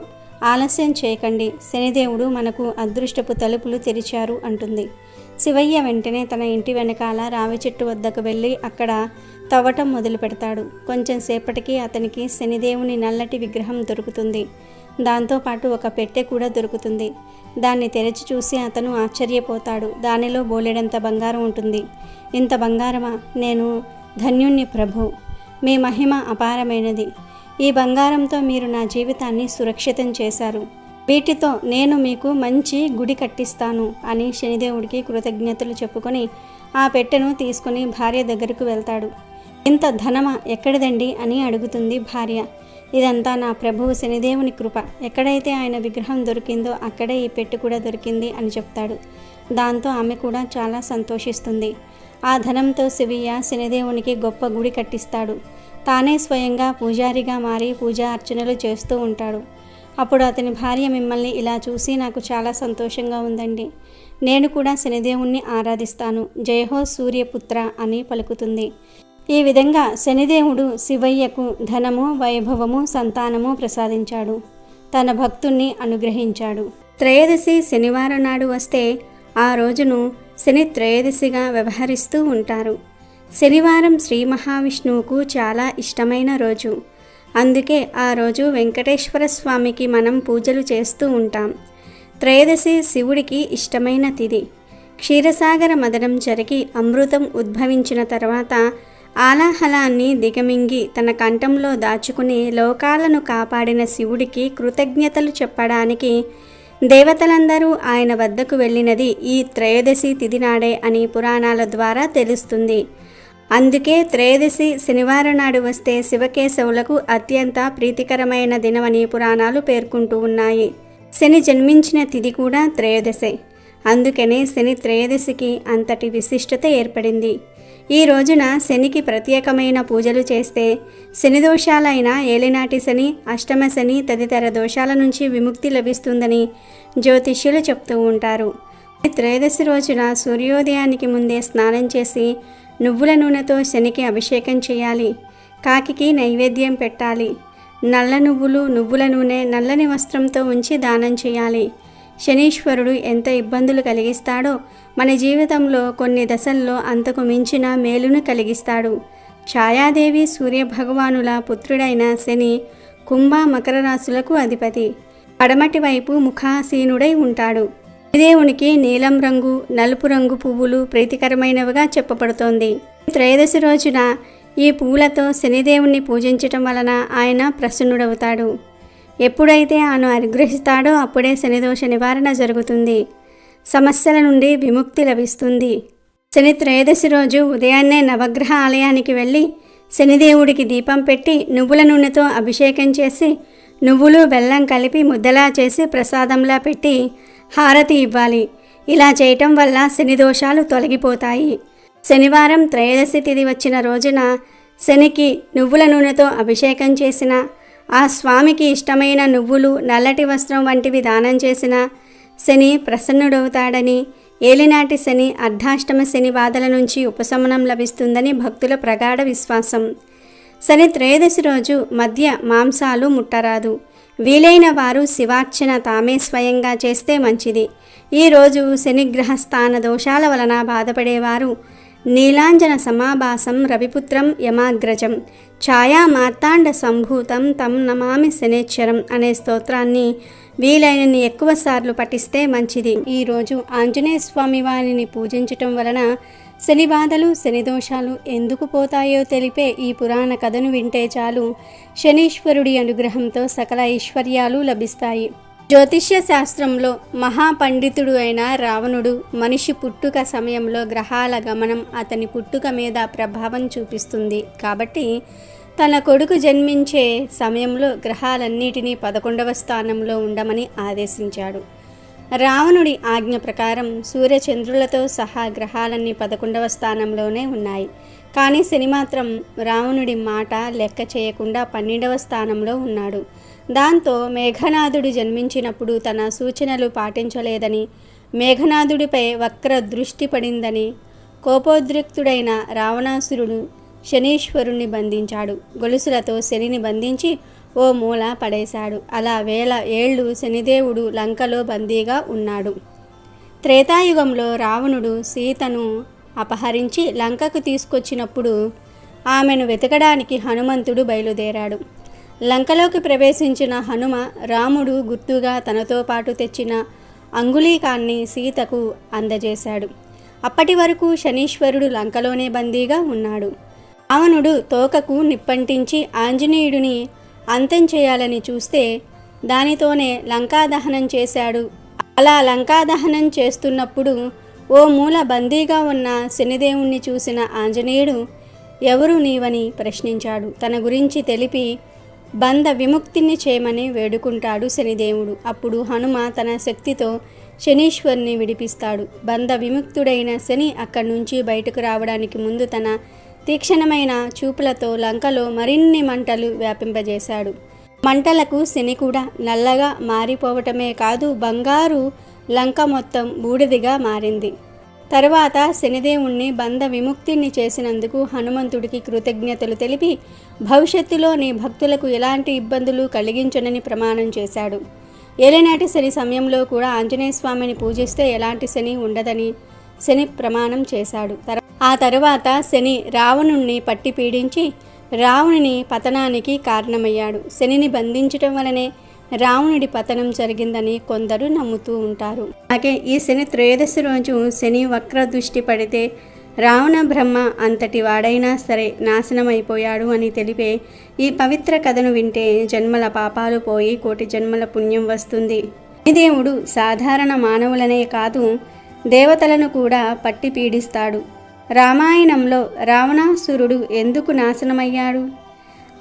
ఆలస్యం చేయకండి, శనిదేవుడు మనకు అదృష్టపు తలుపులు తెరిచారు అంటుంది. శివయ్య వెంటనే తన ఇంటి వెనకాల రావి చెట్టు వద్దకు వెళ్ళి అక్కడ తవ్వటం మొదలు పెడతాడు. కొంచెం సేపటికి అతనికి శనిదేవుని నల్లటి విగ్రహం దొరుకుతుంది. దాంతోపాటు ఒక పెట్టె కూడా దొరుకుతుంది. దాన్ని తెరిచి చూసి అతను ఆశ్చర్యపోతాడు. దానిలో బోలెడంత బంగారం ఉంటుంది. ఇంత బంగారమా? నేను ధన్యుణ్ణి ప్రభు, మీ మహిమ అపారమైనది. ఈ బంగారంతో మీరు నా జీవితాన్ని సురక్షితం చేశారు. వీటితో నేను మీకు మంచి గుడి కట్టిస్తాను అని శనిదేవుడికి కృతజ్ఞతలు చెప్పుకొని ఆ పెట్టెను తీసుకుని భార్య దగ్గరకు వెళ్తాడు. ఇంత ధనమా, ఎక్కడిదండి అని అడుగుతుంది భార్య. ఇదంతా నా ప్రభువు శనిదేవుని కృప. ఎక్కడైతే ఆయన విగ్రహం దొరికిందో అక్కడే ఈ పెట్టె కూడా దొరికింది అని చెప్తాడు. దాంతో ఆమె కూడా చాలా సంతోషిస్తుంది. ఆ ధనంతో శివయ్య శనిదేవునికి గొప్ప గుడి కట్టిస్తాడు. తానే స్వయంగా పూజారిగా మారి పూజా అర్చనలు చేస్తూ ఉంటాడు. అప్పుడు అతని భార్య, మిమ్మల్ని ఇలా చూసి నాకు చాలా సంతోషంగా ఉందండి. నేను కూడా శనిదేవుణ్ణి ఆరాధిస్తాను. జయహో సూర్యపుత్ర అని పలుకుతుంది. ఈ విధంగా శనిదేవుడు శివయ్యకు ధనము, వైభవము, సంతానము ప్రసాదించాడు. తన భక్తుణ్ణి అనుగ్రహించాడు. త్రయోదశి శనివారం నాడు వస్తే ఆ రోజును శని త్రయోదశిగా వ్యవహరిస్తూ ఉంటారు. శనివారం శ్రీ మహావిష్ణువుకు చాలా ఇష్టమైన రోజు. అందుకే ఆ రోజు వెంకటేశ్వర స్వామికి మనం పూజలు చేస్తూ ఉంటాం. త్రయోదశి శివుడికి ఇష్టమైన తిథి. క్షీరసాగర మదనం జరిగి అమృతం ఉద్భవించిన తర్వాత ఆలాహలాన్ని దిగమింగి తన కంఠంలో దాచుకుని లోకాలను కాపాడిన శివుడికి కృతజ్ఞతలు చెప్పడానికి దేవతలందరూ ఆయన వద్దకు వెళ్ళినది ఈ త్రయోదశి తిథి నాడే అని పురాణాల ద్వారా తెలుస్తుంది. అందుకే త్రయోదశి శనివారం నాడు వస్తే శివకేశవులకు అత్యంత ప్రీతికరమైన దినమని పురాణాలు పేర్కొంటూ ఉన్నాయి. శని జన్మించిన తిథి కూడా త్రయోదశే. అందుకనే శని త్రయోదశికి అంతటి విశిష్టత ఏర్పడింది. ఈ రోజున శనికి ప్రత్యేకమైన పూజలు చేస్తే శని దోషాలైన ఏలినాటి శని, అష్టమ శని తదితర దోషాల నుంచి విముక్తి లభిస్తుందని జ్యోతిష్యులు చెప్తూ ఉంటారు. త్రయోదశి రోజున సూర్యోదయానికి ముందే స్నానం చేసి నువ్వుల నూనెతో శనికి అభిషేకం చేయాలి. కాకికి నైవేద్యం పెట్టాలి. నల్ల నువ్వులు, నువ్వుల నూనె నల్లని వస్త్రంతో ఉంచి దానం చేయాలి. శనీశ్వరుడు ఎంత ఇబ్బందులు కలిగిస్తాడో మన జీవితంలో కొన్ని దశల్లో అంతకు మించిన మేలును కలిగిస్తాడు. ఛాయాదేవి సూర్యభగవానుల పుత్రుడైన శని కుంభ మకర రాశులకు అధిపతి. పడమటి వైపు ముఖాసీనుడై ఉంటాడు. శనిదేవునికి నీలం రంగు, నలుపు రంగు పువ్వులు ప్రీతికరమైనవిగా చెప్పబడుతోంది. త్రయోదశి రోజున ఈ పువ్వులతో శనిదేవుణ్ణి పూజించటం వలన ఆయన ప్రసన్నుడవుతాడు. ఎప్పుడైతే ఆయన అనుగ్రహిస్తాడో అప్పుడే శనిదోష నివారణ జరుగుతుంది. సమస్యల నుండి విముక్తి లభిస్తుంది. శని త్రయోదశి రోజు ఉదయాన్నే నవగ్రహ ఆలయానికి వెళ్ళి శనిదేవుడికి దీపం పెట్టి నువ్వుల నూనెతో అభిషేకం చేసి నువ్వులు బెల్లం కలిపి ముద్దలా చేసి ప్రసాదంలా పెట్టి హారతి ఇవ్వాలి. ఇలా చేయటం వల్ల శని దోషాలు తొలగిపోతాయి. శనివారం త్రయోదశి తిథి వచ్చిన రోజున శనికి నువ్వుల నూనెతో అభిషేకం చేసిన, ఆ స్వామికి ఇష్టమైన నువ్వులు, నల్లటి వస్త్రం వంటివి దానం చేసిన శని ప్రసన్నుడవుతాడని, ఏలినాటి శని, అర్ధాష్టమ శని బాధల నుంచి ఉపశమనం లభిస్తుందని భక్తుల ప్రగాఢ విశ్వాసం. శని త్రయోదశి రోజు మధ్య మాంసాలు ముట్టరాదు. వీలైన వారు శివార్చన తామే స్వయంగా చేస్తే మంచిది. ఈరోజు శనిగ్రహ స్థాన దోషాల వలన బాధపడేవారు నీలాంజన సమాభాసం రవిపుత్రం యమాగ్రజం ఛాయా మార్తాండ సంభూతం తం నమామి శనేశ్వరం అనే స్తోత్రాన్ని వీలైనన్ని ఎక్కువ సార్లు పఠిస్తే మంచిది. ఈరోజు ఆంజనేయ స్వామి వారిని పూజించటం వలన శని బాధలు, శని దోషాలు ఎందుకు పోతాయో తెలిపే ఈ పురాణ కథను వింటే చాలు శనీశ్వరుడి అనుగ్రహంతో సకల ఐశ్వర్యాలు లభిస్తాయి. జ్యోతిష్య శాస్త్రంలో మహాపండితుడు అయిన రావణుడు మనిషి పుట్టుక సమయంలో గ్రహాల గమనం అతని పుట్టుక మీద ప్రభావం చూపిస్తుంది. కాబట్టి తన కొడుకు జన్మించే సమయంలో గ్రహాలన్నిటినీ 11వ స్థానంలో ఉండమని ఆదేశించాడు. రావణుడి ఆజ్ఞ ప్రకారం సూర్యచంద్రులతో సహా గ్రహాలన్నీ 11వ స్థానంలోనే ఉన్నాయి. కానీ శని మాత్రం రావణుడి మాట లెక్క చేయకుండా 12వ స్థానంలో ఉన్నాడు. దాంతో మేఘనాథుడు జన్మించినప్పుడు తన సూచనలు పాటించలేదని, మేఘనాథుడిపై వక్ర దృష్టి పడిందని కోపోద్రిక్తుడైన రావణాసురుడు శనీశ్వరుణ్ణి బంధించాడు. గొలుసులతో శనిని బంధించి ఓ మూల పడేశాడు. అలా 1000 ఏళ్ళు శనిదేవుడు లంకలో బందీగా ఉన్నాడు. త్రేతాయుగంలో రావణుడు సీతను అపహరించి లంకకు తీసుకొచ్చినప్పుడు ఆమెను వెతకడానికి హనుమంతుడు బయలుదేరాడు. లంకలోకి ప్రవేశించిన హనుమ రాముడు గుర్తుగా తనతో పాటు తెచ్చిన అంగుళీకాన్ని సీతకు అందజేశాడు. అప్పటి వరకు శనీశ్వరుడు లంకలోనే బందీగా ఉన్నాడు. రావణుడు తోకకు నిప్పంటించి ఆంజనేయుడిని అంతం చేయాలని చూస్తే దానితోనే లంకాదహనం చేశాడు. అలా లంకాదహనం చేస్తున్నప్పుడు ఓ మూల బందీగా ఉన్న శనిదేవుణ్ణి చూసిన ఆంజనేయుడు ఎవరు నీవని ప్రశ్నించాడు. తన గురించి తెలిపి బంధ విముక్తిని చేయమని వేడుకుంటాడు శనిదేవుడు. అప్పుడు హనుమ తన శక్తితో శనీశ్వరుని విడిపిస్తాడు. బంధ విముక్తుడైన శని అక్కడి నుంచి బయటకు రావడానికి ముందు తన తీక్షణమైన చూపులతో లంకలో మరిన్ని మంటలు వ్యాపింపజేశాడు. మంటలకు శని కూడా నల్లగా మారిపోవటమే కాదు, బంగారు లంక మొత్తం బూడిదిగా మారింది. తరువాత శనిదేవుణ్ణి బంధ విముక్తిని చేసినందుకు హనుమంతుడికి కృతజ్ఞతలు తెలిపి భవిష్యత్తులో నీ భక్తులకు ఎలాంటి ఇబ్బందులు కలిగించనని ప్రమాణం చేశాడు. ఏలినాటి శని సమయంలో కూడా ఆంజనేయ స్వామిని పూజిస్తే ఎలాంటి శని ఉండదని శని ప్రమాణం చేశాడు. ఆ తరువాత శని రావణుణ్ణి పట్టి పీడించి రావణుని పతనానికి కారణమయ్యాడు. శనిని బంధించటం వలనే రావణుడి పతనం జరిగిందని కొందరు నమ్ముతూ ఉంటారు. అలాగే ఈ శని త్రయోదశి రోజు శని వక్ర దృష్టి పడితే రావణ బ్రహ్మ అంతటి వాడైనా సరే నాశనమైపోయాడు అని తెలిపే ఈ పవిత్ర కథను వింటే జన్మల పాపాలు పోయి కోటి జన్మల పుణ్యం వస్తుంది. శనిదేవుడు సాధారణ మానవులనే కాదు దేవతలను కూడా పట్టి పీడిస్తాడు. రామాయణంలో రావణాసురుడు ఎందుకు నాశనమయ్యాడు,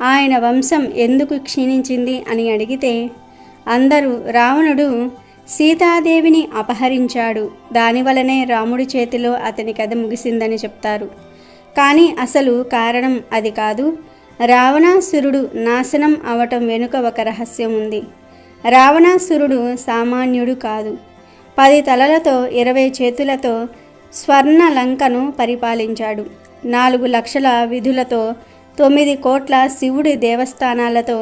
ఆయన వంశం ఎందుకు క్షీణించింది అని అడిగితే అందరూ రావణుడు సీతాదేవిని అపహరించాడు, దానివలనే రాముడి చేతిలో అతని కథ ముగిసిందని చెప్తారు. కానీ అసలు కారణం అది కాదు. రావణాసురుడు నాశనం అవటం వెనుక ఒక రహస్యం ఉంది. రావణాసురుడు సామాన్యుడు కాదు. 10 తలలతో 20 చేతులతో స్వర్ణ లంకను పరిపాలించాడు. 4 లక్షల విధులతో 9 కోట్ల శివుడి దేవస్థానాలతో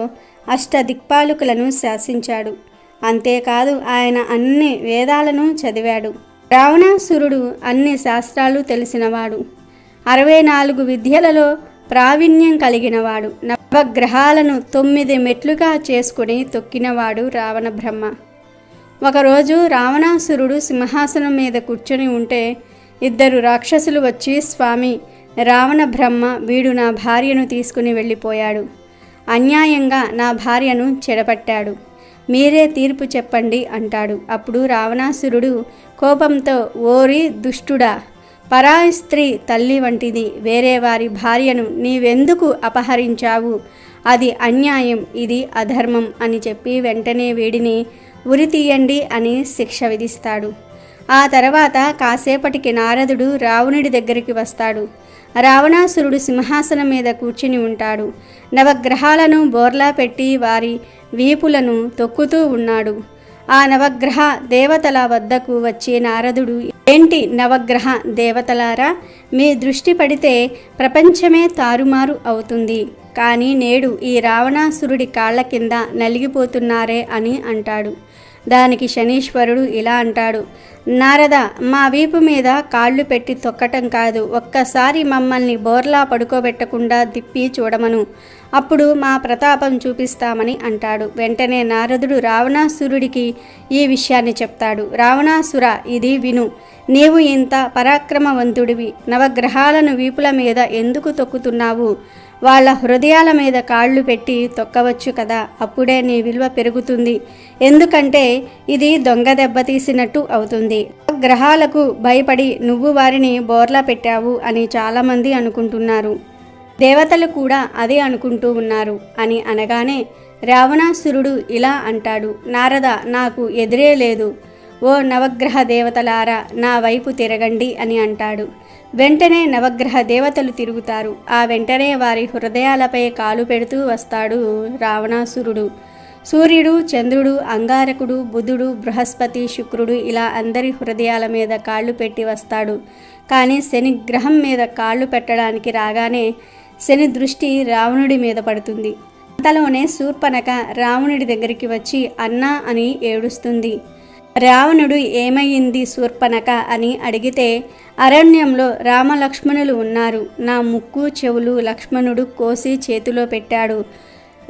అష్టదిక్పాలకులను శాసించాడు. అంతేకాదు ఆయన అన్ని వేదాలను చదివాడు. రావణాసురుడు అన్ని శాస్త్రాలు తెలిసినవాడు. 64 విద్యలలో ప్రావీణ్యం కలిగినవాడు. నవగ్రహాలను 9 మెట్లుగా చేసుకుని తొక్కినవాడు రావణ బ్రహ్మ. ఒకరోజు రావణాసురుడు సింహాసనం మీద కూర్చొని ఉంటే 2 రాక్షసులు వచ్చి స్వామి రావణ బ్రహ్మ వీడు నా భార్యను తీసుకుని వెళ్ళిపోయాడు, అన్యాయంగా నా భార్యను చెడపట్టాడు, మీరే తీర్పు చెప్పండి అంటాడు. అప్పుడు రావణాసురుడు కోపంతో ఓరి దుష్టుడా, పరాయి స్త్రీ తల్లి వంటిది వేరే వారి భార్యను నీవెందుకు అపహరించావు, అది అన్యాయం, ఇది అధర్మం అని చెప్పి వెంటనే వీడిని ఉరి తీయండి అని శిక్ష విధిస్తాడు. ఆ తర్వాత కాసేపటికి నారదుడు రావణుడి దగ్గరికి వస్తాడు. రావణాసురుడు సింహాసనం మీద కూర్చుని ఉంటాడు. నవగ్రహాలను బోర్లా పెట్టి వారి వీపులను తొక్కుతూ ఉన్నాడు. ఆ నవగ్రహ దేవతల వద్దకు వచ్చే నారదుడు, ఏంటి నవగ్రహ దేవతలారా, మీ దృష్టి పడితే ప్రపంచమే తారుమారు అవుతుంది, కానీ నేడు ఈ రావణాసురుడి కాళ్ళ కింద నలిగిపోతున్నారే అని అంటాడు. దానికి శనీశ్వరుడు ఇలా అంటాడు, నారద, మా వీపు మీద కాళ్ళు పెట్టి తొక్కటం కాదు, ఒక్కసారి మమ్మల్ని బోర్లా పడుకోబెట్టకుండా తిప్పి చూడమను, అప్పుడు మా ప్రతాపం చూపిస్తామని అంటాడు. వెంటనే నారదుడు రావణాసురుడికి ఈ విషయాన్ని చెప్తాడు. రావణాసుర, ఇది విను, నీవు ఇంత పరాక్రమవంతుడివి, నవగ్రహాలను వీపుల మీద ఎందుకు తొక్కుతున్నావు? వాళ్ళ హృదయాల మీద కాళ్ళు పెట్టి తొక్కవచ్చు కదా, అప్పుడే నీ విలువ పెరుగుతుంది. ఎందుకంటే ఇది దొంగ దెబ్బతీసినట్టు అవుతుంది. గ్రహాలకు భయపడి నువ్వు వారిని బోర్లా పెట్టావు అని చాలామంది అనుకుంటున్నారు. దేవతలు కూడా అదే అనుకుంటూ ఉన్నారు అని అనగానే రావణాసురుడు ఇలా అంటాడు, నారద, నాకు ఎదురే లేదు, ఓ నవగ్రహ దేవతలారా నా వైపు తిరగండి అని అంటాడు. వెంటనే నవగ్రహ దేవతలు తిరుగుతారు. ఆ వెంటనే వారి హృదయాలపై కాలు పెడుతూ వస్తాడు రావణాసురుడు. సూర్యుడు, చంద్రుడు, అంగారకుడు, బుధుడు, బృహస్పతి, శుక్రుడు ఇలా అందరి హృదయాల మీద కాళ్ళు పెట్టి వస్తాడు. కానీ శని గ్రహం మీద కాళ్ళు పెట్టడానికి రాగానే శని దృష్టి రావణుడి మీద పడుతుంది. అంతలోనే శూర్పణఖ రావణుడి దగ్గరికి వచ్చి అన్నా అని ఏడుస్తుంది. రావణుడు ఏమయ్యింది శూర్పణఖ అని అడిగితే, అరణ్యంలో రామలక్ష్మణులు ఉన్నారు, నా ముక్కు చెవులు లక్ష్మణుడు కోసి చేతిలో పెట్టాడు.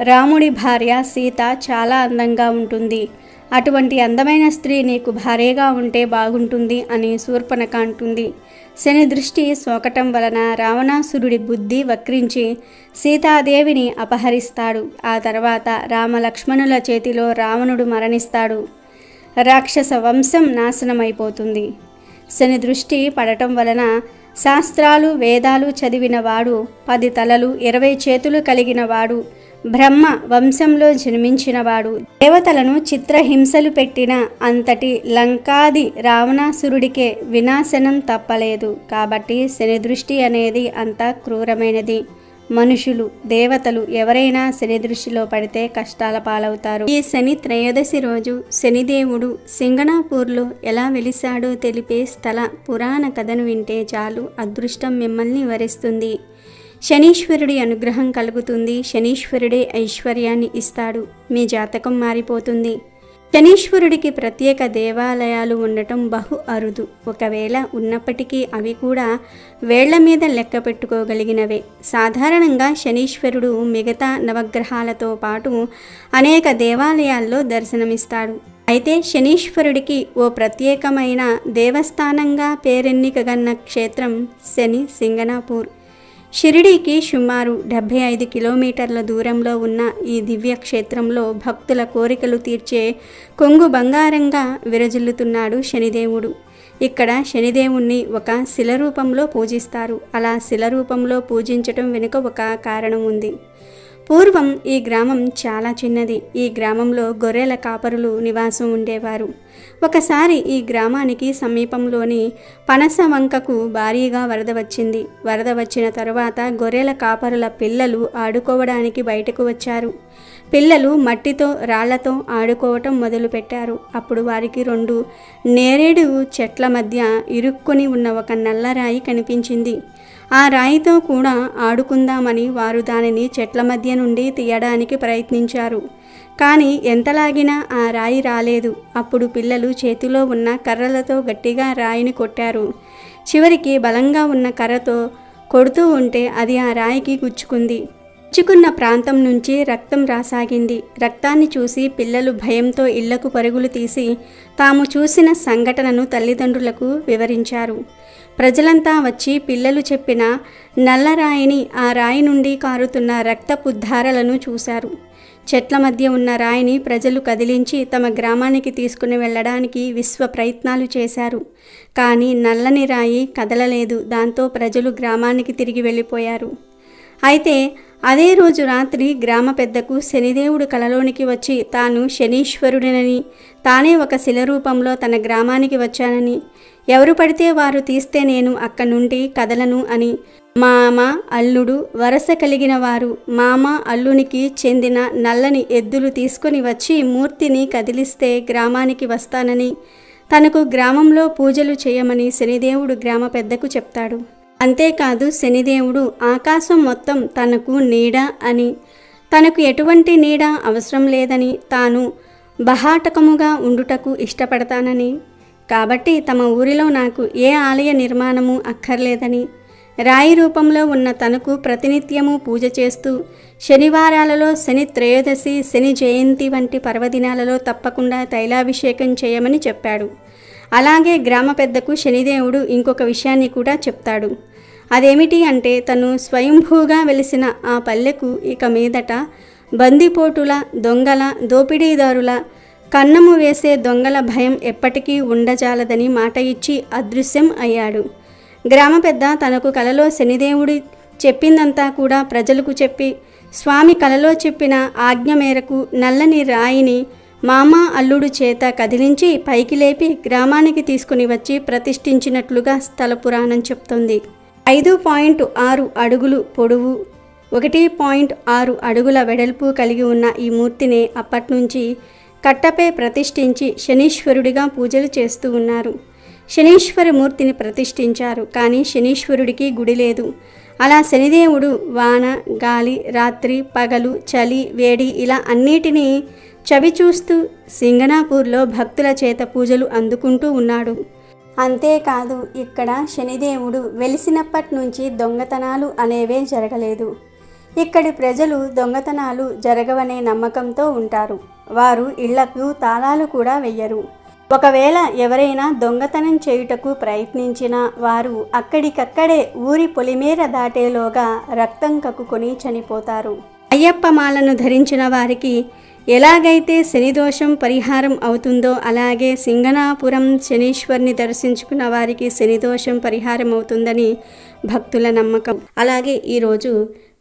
రాముడి భార్య సీత చాలా అందంగా ఉంటుంది, అటువంటి అందమైన స్త్రీ నీకు భార్యగా ఉంటే బాగుంటుంది అని శూర్పణఖ అంటుంది. శని దృష్టి సోకటం వలన రావణాసురుడి బుద్ధి వక్రించి సీతాదేవిని అపహరిస్తాడు. ఆ తర్వాత రామలక్ష్మణుల చేతిలో రావణుడు మరణిస్తాడు. రాక్షస వంశం నాశనమైపోతుంది. శని దృష్టి పడటం వలన శాస్త్రాలు వేదాలు చదివినవాడు, 10 తలలు 20 చేతులు కలిగినవాడు, బ్రహ్మ వంశంలో జన్మించినవాడు, దేవతలను చిత్రహింసలు పెట్టిన అంతటి లంకాది రావణాసురుడికే వినాశనం తప్పలేదు. కాబట్టి శని దృష్టి అనేది అంత క్రూరమైనది. మనుషులు, దేవతలు ఎవరైనా శని దృష్టిలో పడితే కష్టాల పాలవుతారు. ఈ శని త్రయోదశి రోజు శనిదేవుడు సింగనాపూర్లో ఎలా వెలిశాడో తెలిపే స్థల పురాణ కథను వింటే చాలు అదృష్టం మిమ్మల్ని వరిస్తుంది. శనీశ్వరుడి అనుగ్రహం కలుగుతుంది. శనీశ్వరుడే ఐశ్వర్యాన్ని ఇస్తాడు. మీ జాతకం మారిపోతుంది. శనీశ్వరుడికి ప్రత్యేక దేవాలయాలు ఉండటం బహు అరుదు. ఒకవేళ ఉన్నప్పటికీ అవి కూడా వేళ్ల మీద లెక్క పెట్టుకోగలిగినవే. సాధారణంగా శనీశ్వరుడు మిగతా నవగ్రహాలతో పాటు అనేక దేవాలయాల్లో దర్శనమిస్తాడు. అయితే శనీశ్వరుడికి ఓ ప్రత్యేకమైన దేవస్థానంగా పేరెన్నికగన్న క్షేత్రం శని సింగనాపూర్. షిరిడీకి సుమారు 75 కిలోమీటర్ల దూరంలో ఉన్న ఈ దివ్య క్షేత్రంలో భక్తుల కోరికలు తీర్చే కొంగు బంగారంగా విరజిల్లుతున్నాడు శనిదేవుడు. ఇక్కడ శనిదేవుణ్ణి ఒక శిల రూపంలో పూజిస్తారు. అలా శిల రూపంలో పూజించటం వెనుక ఒక కారణం ఉంది. పూర్వం ఈ గ్రామం చాలా చిన్నది. ఈ గ్రామంలో గొర్రెల కాపరులు నివాసం ఉండేవారు. ఒకసారి ఈ గ్రామానికి సమీపంలోని పనస వంకకు భారీగా వరద వచ్చింది. వరద వచ్చిన తరువాత గొర్రెల కాపరుల పిల్లలు ఆడుకోవడానికి బయటకు వచ్చారు. పిల్లలు మట్టితో రాళ్లతో ఆడుకోవటం మొదలుపెట్టారు. అప్పుడు వారికి 2 నేరేడు చెట్ల మధ్య ఇరుక్కుని ఉన్న ఒక నల్లరాయి కనిపించింది. ఆ రాయితో కూడా ఆడుకుందామని వారు దానిని చెట్ల మధ్య నుండి తీయడానికి ప్రయత్నించారు. కానీ ఎంతలాగినా ఆ రాయి రాలేదు. అప్పుడు పిల్లలు చేతిలో ఉన్న కర్రలతో గట్టిగా రాయిని కొట్టారు. చివరికి బలంగా ఉన్న కర్రతో కొడుతూ ఉంటే అది ఆ రాయికి గుచ్చుకుంది. గుచ్చుకున్న ప్రాంతం నుంచి రక్తం రాసాగింది. రక్తాన్ని చూసి పిల్లలు భయంతో ఇళ్లకు పరుగులు తీసి తాము చూసిన సంఘటనను తల్లిదండ్రులకు వివరించారు. ప్రజలంతా వచ్చి పిల్లలు చెప్పిన నల్లరాయిని, ఆ రాయి నుండి కారుతున్న రక్తపు ధారలను చూశారు. చెట్ల మధ్య ఉన్న రాయిని ప్రజలు కదిలించి తమ గ్రామానికి తీసుకుని వెళ్ళడానికి విశ్వ ప్రయత్నాలు చేశారు. కానీ నల్లని రాయి కదలలేదు. దాంతో ప్రజలు గ్రామానికి తిరిగి వెళ్ళిపోయారు. అయితే అదే రోజు రాత్రి గ్రామ పెద్దకు శనిదేవుడు కలలోనికి వచ్చి తాను శనీశ్వరుడినని, తానే ఒక శిల రూపంలో తన గ్రామానికి వచ్చానని, ఎవరు పడితే వారు తీస్తే నేను అక్కడి నుండి కదలను అని, మామ అల్లుడు వరస కలిగిన వారు మామ అల్లునికి చెందిన నల్లని ఎద్దులు తీసుకుని వచ్చి మూర్తిని కదిలిస్తే గ్రామానికి వస్తానని, తనకు గ్రామంలో పూజలు చేయమని శనిదేవుడు గ్రామ పెద్దకు చెప్తాడు. అంతేకాదు శనిదేవుడు ఆకాశం మొత్తం తనకు నీడ అని, తనకు ఎటువంటి నీడ అవసరం లేదని, తాను బహాటకముగా ఉండుటకు ఇష్టపడతానని, కాబట్టి తమ ఊరిలో నాకు ఏ ఆలయ నిర్మాణము అక్కర్లేదని, రాయి రూపంలో ఉన్న తనకు ప్రతినిత్యము పూజ చేస్తూ శనివారాలలో శని త్రయోదశి, శని జయంతి వంటి పర్వదినాలలో తప్పకుండా తైలాభిషేకం చేయమని చెప్పాడు. అలాగే గ్రామ పెద్దకు శనిదేవుడు ఇంకొక విషయాన్ని కూడా చెప్తాడు. అదేమిటి అంటే తను స్వయంభూగా వెలిసిన ఆ పల్లెకు ఇక మీదట బందిపోటుల, దొంగల, దోపిడీదారుల, కన్నము వేసే దొంగల భయం ఎప్పటికీ ఉండజాలదని మాట ఇచ్చి అదృశ్యం అయ్యాడు. గ్రామ పెద్ద తనకు కలలో శనిదేవుడు చెప్పిందంతా కూడా ప్రజలకు చెప్పి, స్వామి కలలో చెప్పిన ఆజ్ఞ మేరకు నల్లని రాయిని మామ అల్లుడు చేత కదిలించి పైకి లేపి గ్రామానికి తీసుకుని వచ్చి ప్రతిష్ఠించినట్లుగా స్థల పురాణం చెప్తోంది. 5.6 అడుగులు పొడవు, 1.6 అడుగుల వెడల్పు కలిగి ఉన్న ఈ మూర్తిని అప్పట్నుంచి కట్టపై ప్రతిష్ఠించి శనీశ్వరుడిగా పూజలు చేస్తూ ఉన్నారు. శనీశ్వర మూర్తిని ప్రతిష్ఠించారు. కానీ శనీశ్వరుడికి గుడి లేదు. అలా శనిదేవుడు వాన, గాలి, రాత్రి, పగలు, చలి, వేడి ఇలా అన్నిటినీ చవిచూస్తూ సింగనాపూర్లో భక్తుల చేత పూజలు అందుకుంటూ ఉన్నాడు. అంతేకాదు ఇక్కడ శనిదేవుడు వెలిసినప్పటి నుంచి దొంగతనాలు అనేవే జరగలేదు. ఇక్కడి ప్రజలు దొంగతనాలు జరగవనే నమ్మకంతో ఉంటారు. వారు ఇళ్లకు తాళాలు కూడా వెయ్యరు. ఒకవేళ ఎవరైనా దొంగతనం చేయుటకు ప్రయత్నించినా వారు అక్కడికక్కడే ఊరి పొలిమేర దాటేలోగా రక్తం కక్కుకొని చనిపోతారు. అయ్యప్ప మాలను ధరించిన వారికి ఎలాగైతే శనిదోషం పరిహారం అవుతుందో అలాగే సింగనాపురం శనీశ్వర్ని దర్శించుకున్న వారికి శనిదోషం పరిహారం అవుతుందని భక్తుల నమ్మకం. అలాగే ఈరోజు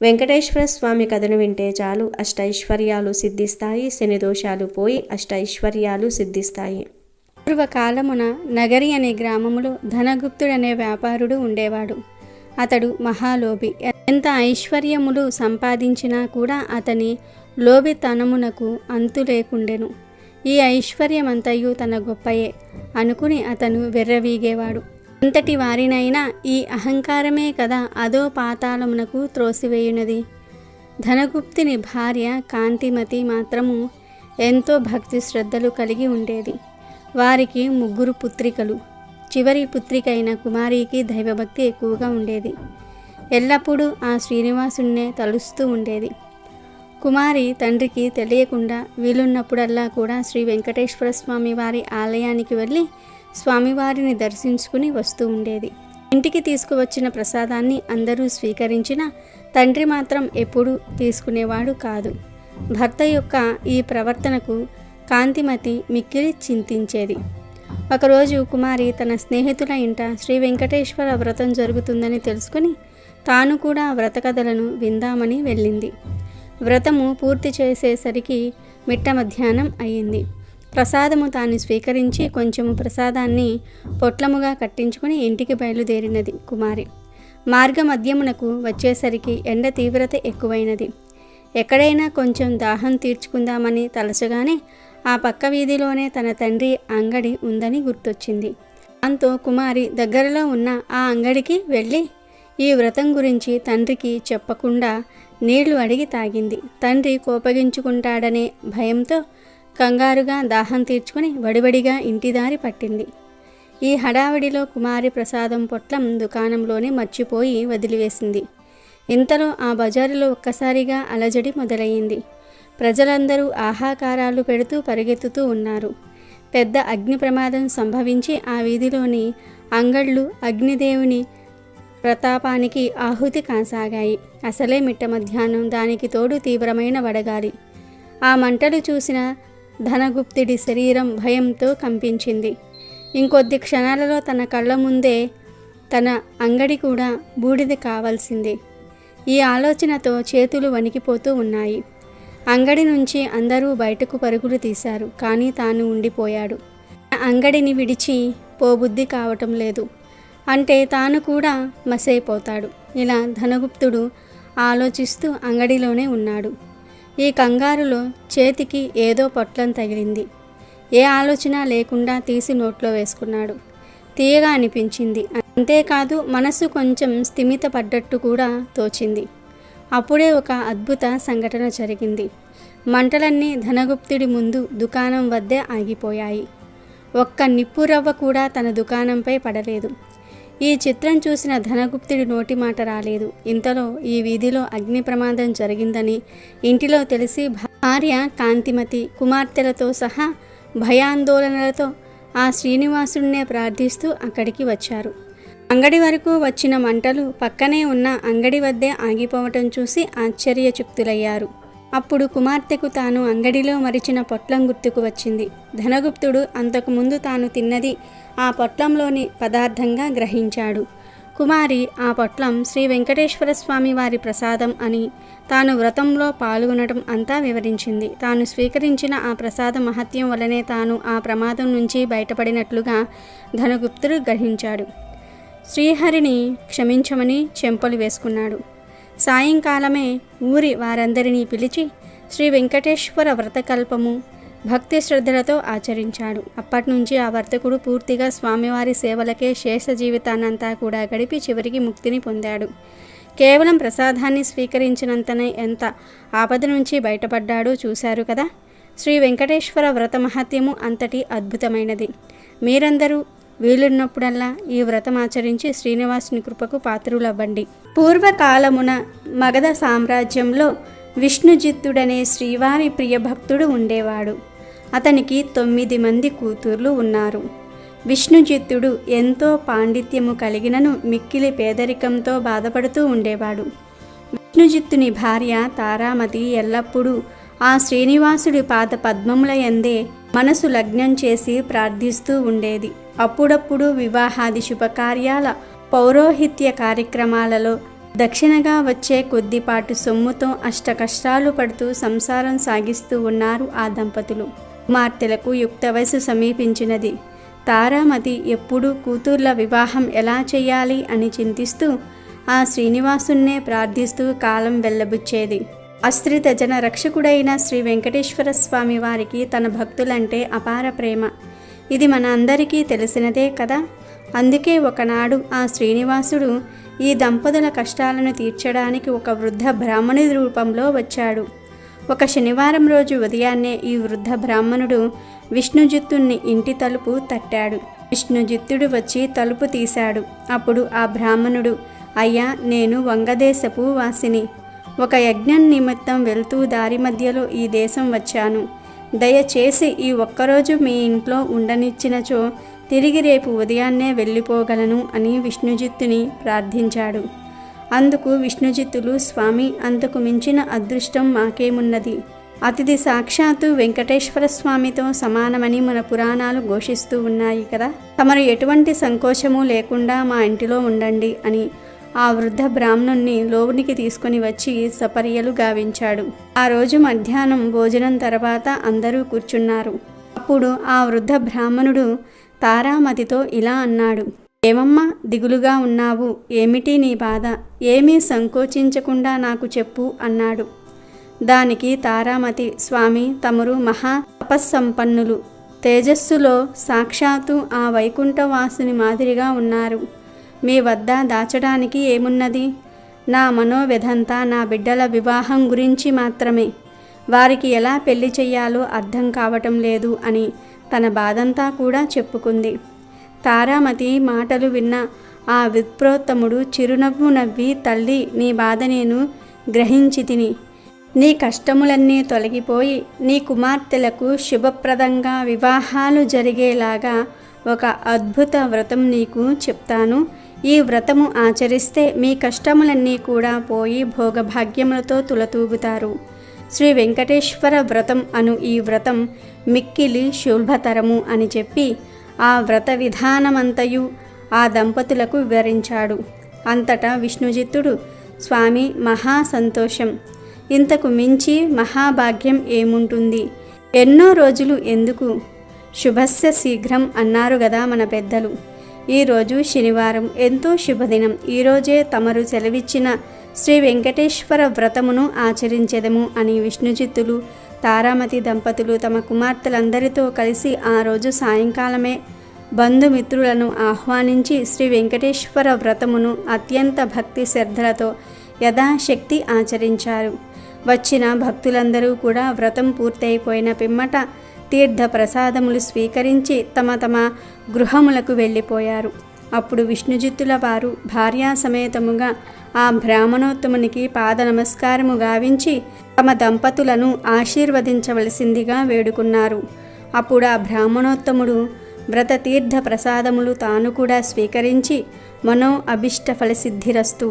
వెంకటేశ్వర స్వామి కథను వింటే చాలు అష్టైశ్వర్యాలు సిద్ధిస్తాయి, శనిదోషాలు పోయి అష్టైశ్వర్యాలు సిద్ధిస్తాయి. పూర్వకాలమున నగరి అనే గ్రామములో ధనగుప్తుడనే వ్యాపారుడు ఉండేవాడు. అతడు మహాలోభి. ఎంత ఐశ్వర్యములు సంపాదించినా కూడా అతని లోభితనమునకు అంతు లేకుండెను. ఈ ఐశ్వర్యమంతయు తన గొప్పయే అనుకుని అతను వెర్రవీగేవాడు. అంతటి వారినైనా ఈ అహంకారమే కదా అదో పాతాళమునకు త్రోసివేయునది. ధనగుప్తుని భార్య కాంతిమతి మాత్రము ఎంతో భక్తి శ్రద్ధలు కలిగి ఉండేది. వారికి 3 పుత్రికలు. చివరి పుత్రికైన కుమారికి దైవభక్తి ఎక్కువగా ఉండేది. ఎల్లప్పుడూ ఆ శ్రీనివాసున్నే తలుస్తూ ఉండేది. కుమారి తండ్రికి తెలియకుండా వీలున్నప్పుడల్లా కూడా శ్రీ వెంకటేశ్వర స్వామి వారి ఆలయానికి వెళ్ళి స్వామివారిని దర్శించుకుని వస్తూ ఉండేది. ఇంటికి తీసుకువచ్చిన ప్రసాదాన్ని అందరూ స్వీకరించినా తండ్రి మాత్రం ఎప్పుడూ తీసుకునేవాడు కాదు. భర్త యొక్క ఈ ప్రవర్తనకు కాంతిమతి మిక్కిలి చింతించేది. ఒకరోజు కుమారి తన స్నేహితుల ఇంట శ్రీ వెంకటేశ్వర వ్రతం జరుగుతుందని తెలుసుకుని తాను కూడా వ్రత కథలను విందామని వెళ్ళింది. వ్రతము పూర్తి చేసేసరికి మిట్ట మధ్యాహ్నం అయ్యింది. ప్రసాదము తాను స్వీకరించి కొంచెము ప్రసాదాన్ని పొట్లముగా కట్టించుకుని ఇంటికి బయలుదేరినది కుమారి. మార్గ మధ్యమునకు వచ్చేసరికి ఎండ తీవ్రత ఎక్కువైనది. ఎక్కడైనా కొంచెం దాహం తీర్చుకుందామని తలచగానే ఆ పక్క వీధిలోనే తన తండ్రి అంగడి ఉందని గుర్తొచ్చింది. దాంతో కుమారి దగ్గరలో ఉన్న ఆ అంగడికి వెళ్ళి ఈ వ్రతం గురించి తండ్రికి చెప్పకుండా నీళ్లు అడిగి తాగింది. తండ్రి కోపగించుకుంటాడనే భయంతో కంగారుగా దాహం తీర్చుకుని వడివడిగా ఇంటిదారి పట్టింది. ఈ హడావిడిలో కుమారి ప్రసాదం పొట్లం దుకాణంలోనే మర్చిపోయి వదిలివేసింది. ఇంతలో ఆ బజారులో ఒక్కసారిగా అలజడి మొదలయ్యింది. ప్రజలందరూ ఆహాకారాలు పెడుతూ పరిగెత్తుతూ ఉన్నారు. పెద్ద అగ్ని ప్రమాదం సంభవించి ఆ వీధిలోని అంగళ్ళు అగ్నిదేవుని ప్రతాపానికి ఆహుతి కాసాగాయి. అసలే మిట్ట మధ్యాహ్నం, దానికి తోడు తీవ్రమైన వడగాలి. ఆ మంటలు చూసిన ధనగుప్తుడి శరీరం భయంతో కంపించింది. ఇంకొద్ది క్షణాలలో తన కళ్ళ ముందే తన అంగడి కూడా బూడిద కావాల్సిందే. ఈ ఆలోచనతో చేతులు వణికిపోతూ ఉన్నాయి. అంగడి నుంచి అందరూ బయటకు పరుగులు తీశారు. కానీ తాను ఉండిపోయాడు. అంగడిని విడిచి పోబుద్ధి కావటం లేదు. అంటే తాను కూడా మసైపోతాడు. ఇలా ధనగుప్తుడు ఆలోచిస్తూ అంగడిలోనే ఉన్నాడు. ఈ కంగారులో చేతికి ఏదో పొట్లం తగిలింది. ఏ ఆలోచన లేకుండా తీసి నోట్లో వేసుకున్నాడు. తీయగా అనిపించింది. అంతేకాదు మనసు కొంచెం స్థిమిత పడ్డట్టు కూడా తోచింది. అప్పుడే ఒక అద్భుత సంఘటన జరిగింది. మంటలన్నీ ధనగుప్తుడి ముందు దుకాణం వద్దే ఆగిపోయాయి. ఒక్క నిప్పురవ్వ కూడా తన దుకాణంపై పడలేదు. ఈ చిత్రం చూసిన ధనగుప్తుడి నోటి మాట రాలేదు. ఇంతలో ఈ వీధిలో అగ్ని ప్రమాదం జరిగిందని ఇంటిలో తెలిసి భార్య కాంతిమతి కుమార్తెలతో సహా భయాందోళనలతో ఆ శ్రీనివాసుడినే ప్రార్థిస్తూ అక్కడికి వచ్చారు. అంగడి వరకు వచ్చిన మంటలు పక్కనే ఉన్న అంగడి వద్దే ఆగిపోవటం చూసి ఆశ్చర్యచకితులయ్యారు. అప్పుడు కుమార్తెకు తాను అంగడిలో మరిచిన పొట్లం గుర్తుకు వచ్చింది. ధనగుప్తుడు అంతకుముందు తాను తిన్నది ఆ పొట్లంలోని పదార్థంగా గ్రహించాడు. కుమారి ఆ పొట్లం శ్రీ వెంకటేశ్వర స్వామి వారి ప్రసాదం అని, తాను వ్రతంలో పాల్గొనడం అంతా వివరించింది. తాను స్వీకరించిన ఆ ప్రసాద మహత్యం వలనే తాను ఆ ప్రమాదం నుంచి బయటపడినట్లుగా ధనగుప్తుడు గ్రహించాడు. శ్రీహరిని క్షమించమని చెంపలు వేసుకున్నాడు. సాయంకాలమే ఊరి వారందరినీ పిలిచి శ్రీ వెంకటేశ్వర వ్రతకల్పము భక్తి శ్రద్ధలతో ఆచరించాడు. అప్పటినుంచి ఆ వర్తకుడు పూర్తిగా స్వామివారి సేవలకే శేష జీవితాన్నంతా కూడా గడిపి చివరికి ముక్తిని పొందాడు. కేవలం ప్రసాదాన్ని స్వీకరించినంతనే ఎంత ఆపద నుంచి బయటపడ్డాడో చూశారు కదా. శ్రీ వెంకటేశ్వర వ్రత మహత్యము అంతటి అద్భుతమైనది. మీరందరూ వీలున్నప్పుడల్లా ఈ వ్రతం ఆచరించి శ్రీనివాసుని కృపకు పాత్రులవ్వండి. పూర్వకాలమున మగధ సామ్రాజ్యంలో విష్ణుజిత్తుడనే శ్రీవారి ప్రియభక్తుడు ఉండేవాడు. అతనికి 9 మంది కూతుర్లు ఉన్నారు. విష్ణుజిత్తుడు ఎంతో పాండిత్యము కలిగినను మిక్కిలి పేదరికంతో బాధపడుతూ ఉండేవాడు. విష్ణుజిత్తుని భార్య తారామతి ఎల్లప్పుడూ ఆ శ్రీనివాసుడి పాద పద్మముల యందే మనసు లగ్నం చేసి ప్రార్థిస్తూ ఉండేది. అప్పుడప్పుడు వివాహాది శుభకార్యాల పౌరోహిత్య కార్యక్రమాలలో దక్షిణగా వచ్చే కొద్దిపాటు సొమ్ముతో అష్టకష్టాలు పడుతూ సంసారం సాగిస్తూ ఉన్నారు ఆ దంపతులు. కుమార్తెలకు యుక్త వయసు సమీపించినది. తారామతి ఎప్పుడూ కూతుర్ల వివాహం ఎలా చేయాలి అని చింతిస్తూ ఆ శ్రీనివాసున్నే ప్రార్థిస్తూ కాలం వెళ్ళబుచ్చేది. ఆశ్రిత జన రక్షకుడైన శ్రీ వెంకటేశ్వర స్వామి వారికి తన భక్తులంటే అపార ప్రేమ. ఇది మన అందరికీ తెలిసినదే కదా. అందుకే ఒకనాడు ఆ శ్రీనివాసుడు ఈ దంపతుల కష్టాలను తీర్చడానికి ఒక వృద్ధ బ్రాహ్మణుడి రూపంలో వచ్చాడు. ఒక శనివారం రోజు ఉదయాన్నే ఈ వృద్ధ బ్రాహ్మణుడు విష్ణుజిత్తుని ఇంటి తలుపు తట్టాడు. విష్ణుజిత్తుడు వచ్చి తలుపు తీశాడు. అప్పుడు ఆ బ్రాహ్మణుడు, అయ్యా, నేను వంగదేశపు వాసిని. ఒక యజ్ఞం నిమిత్తం వెళ్తూ దారి మధ్యలో ఈ దేశం వచ్చాను. దయచేసి ఈ ఒక్కరోజు మీ ఇంట్లో ఉండనిచ్చినచో తిరిగి రేపు ఉదయాన్నే వెళ్ళిపోగలను అని విష్ణుజిత్తుని ప్రార్థించాడు. అందుకు విష్ణుజిత్తులు, స్వామి, అంతకు మించిన అదృష్టం మాకేమున్నది. అతిథి సాక్షాత్తు వెంకటేశ్వర స్వామితో సమానమని మన పురాణాలు ఘోషిస్తూ ఉన్నాయి కదా. తమరు ఎటువంటి సంకోచము లేకుండా మా ఇంటిలో ఉండండి అని ఆ వృద్ధ బ్రాహ్మణుణ్ణి లోనికి తీసుకుని వచ్చి సపర్యలు గావించాడు. ఆ రోజు మధ్యాహ్నం భోజనం తర్వాత అందరూ కూర్చున్నారు. అప్పుడు ఆ వృద్ధ బ్రాహ్మణుడు తారామతితో ఇలా అన్నాడు, ఏమమ్మా దిగులుగా ఉన్నావు? ఏమిటి నీ బాధ? ఏమీ సంకోచించకుండా నాకు చెప్పు అన్నాడు. దానికి తారామతి, స్వామి, తమరు మహా తపస్సంపన్నులు, తేజస్సులో సాక్షాత్తు ఆ వైకుంఠవాసుని మాదిరిగా ఉన్నారు. మీ వద్ద దాచడానికి ఏమున్నది? నా మనోవ్యధంతా నా బిడ్డల వివాహం గురించి మాత్రమే. వారికి ఎలా పెళ్లి చెయ్యాలో అర్థం కావటం లేదు అని తన బాధంతా కూడా చెప్పుకుంది. తారామతి మాటలు విన్న ఆ విప్రోత్తముడు చిరునవ్వు నవ్వి, తల్లి, నీ బాధ నేను గ్రహించితిని. నీ కష్టములన్నీ తొలగిపోయి నీ కుమార్తెలకు శుభప్రదంగా వివాహాలు జరిగేలాగా ఒక అద్భుత వ్రతం నీకు చెప్తాను. ఈ వ్రతము ఆచరిస్తే మీ కష్టములన్నీ కూడా పోయి భోగభాగ్యములతో తులతూగుతారు. శ్రీ వెంకటేశ్వర వ్రతం అను ఈ వ్రతం మిక్కిలి శుభతరము అని చెప్పి ఆ వ్రత విధానమంతయు ఆ దంపతులకు వివరించాడు. అంతటా విష్ణుజిత్తుడు, స్వామి, మహా సంతోషం. ఇంతకు మించి మహాభాగ్యం ఏముంటుంది? ఎన్నో రోజులు ఎందుకు? శుభస్య శీఘ్రం అన్నారు గదా మన పెద్దలు. ఈరోజు శనివారం, ఎంతో శుభదినం. ఈరోజే తమరు సెలవిచ్చిన శ్రీ వెంకటేశ్వర వ్రతమును ఆచరించెదము అని విష్ణుజిత్తులు, తారామతి దంపతులు తమ కుమార్తెలందరితో కలిసి ఆ రోజు సాయంకాలమే బంధుమిత్రులను ఆహ్వానించి శ్రీ వెంకటేశ్వర వ్రతమును అత్యంత భక్తి శ్రద్ధలతో యథాశక్తి ఆచరించారు. వచ్చిన భక్తులందరూ కూడా వ్రతం పూర్తయిపోయిన పిమ్మట తీర్థ ప్రసాదములు స్వీకరించి తమ తమ గృహములకు వెళ్ళిపోయారు. అప్పుడు విష్ణుజిత్తుల వారు భార్యా సమేతముగా ఆ బ్రాహ్మణోత్తమునికి పాద నమస్కారము గావించి తమ దంపతులను ఆశీర్వదించవలసిందిగా వేడుకున్నారు. అప్పుడు ఆ బ్రాహ్మణోత్తముడు వ్రత తీర్థ ప్రసాదములు తాను కూడా స్వీకరించి మనో అభిష్ట ఫలసిద్ధిరస్తు,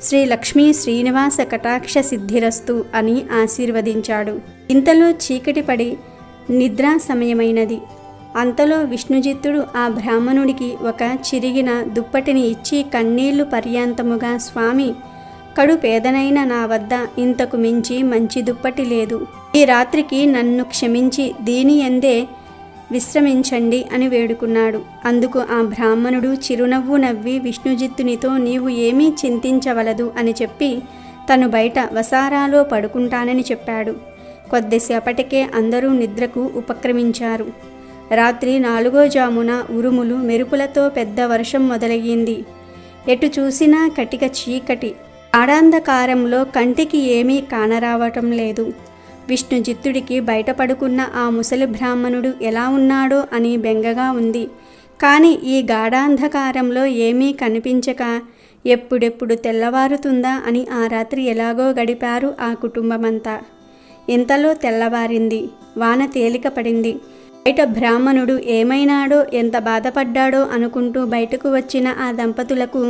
శ్రీ లక్ష్మీ శ్రీనివాస కటాక్ష సిద్ధిరస్తు అని ఆశీర్వదించాడు. ఇంతలో చీకటి పడి నిద్రా సమయమైనది. అంతలో విష్ణుజిత్తుడు ఆ బ్రాహ్మణుడికి ఒక చిరిగిన దుప్పటిని ఇచ్చి కన్నీళ్లు పర్యాంతముగా, స్వామి, కడు పేదనైన నా వద్ద ఇంతకు మించి మంచి దుప్పటి లేదు. ఈ రాత్రికి నన్ను క్షమించి దీని ఎందే విశ్రమించండి అని వేడుకున్నాడు. అందుకు ఆ బ్రాహ్మణుడు చిరునవ్వు నవ్వి విష్ణుజిత్తునితో, నీవు ఏమీ చింతించవలదు అని చెప్పి తను బయట వసారాలో పడుకుంటానని చెప్పాడు. కొద్దిసేపటికే అందరూ నిద్రకు ఉపక్రమించారు. రాత్రి 4వ జామున ఉరుములు మెరుపులతో పెద్ద వర్షం మొదలయ్యింది. ఎటు చూసినా కటిక చీకటి. ఆడాంధకారంలో కంటికి ఏమీ కానరావటం లేదు. విష్ణుజిత్తుడికి బయట పడుకున్న ఆ ముసలి బ్రాహ్మణుడు ఎలా ఉన్నాడో అని బెంగగా ఉంది. కానీ ఈ గాఢాంధకారంలో ఏమీ కనిపించక ఎప్పుడెప్పుడు తెల్లవారుతుందా అని ఆ రాత్రి ఎలాగో గడిపారు ఆ కుటుంబమంతా. ఇంతలో తెల్లవారింది. వాన తేలిక పడింది. బయట బ్రాహ్మణుడు ఏమైనాడో, ఎంత బాధపడ్డాడో అనుకుంటూ బయటకు వచ్చిన ఆ దంపతులకు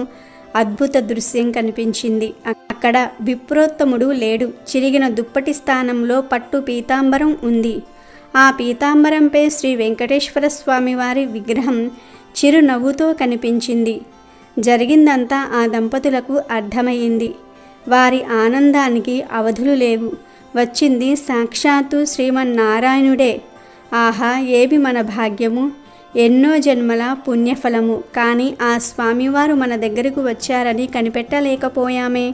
అద్భుత దృశ్యం కనిపించింది. అక్కడ విప్రోత్తముడు లేడు. చిరిగిన దుప్పటి స్థానంలో పట్టు పీతాంబరం ఉంది. ఆ పీతాంబరంపై శ్రీ వెంకటేశ్వర స్వామి వారి విగ్రహం చిరునవ్వుతో కనిపించింది. జరిగిందంతా ఆ దంపతులకు అర్థమయ్యింది. వారి ఆనందానికి అవధులు లేవు. వచ్చింది సాక్షాత్తు శ్రీమన్నారాయణుడే. ఆహా, ఏమి మన భాగ్యము! ఎన్నో జన్మల పుణ్యఫలము. కానీ ఆ స్వామివారు మన దగ్గరకు వచ్చారని కనిపెట్టలేకపోయామే.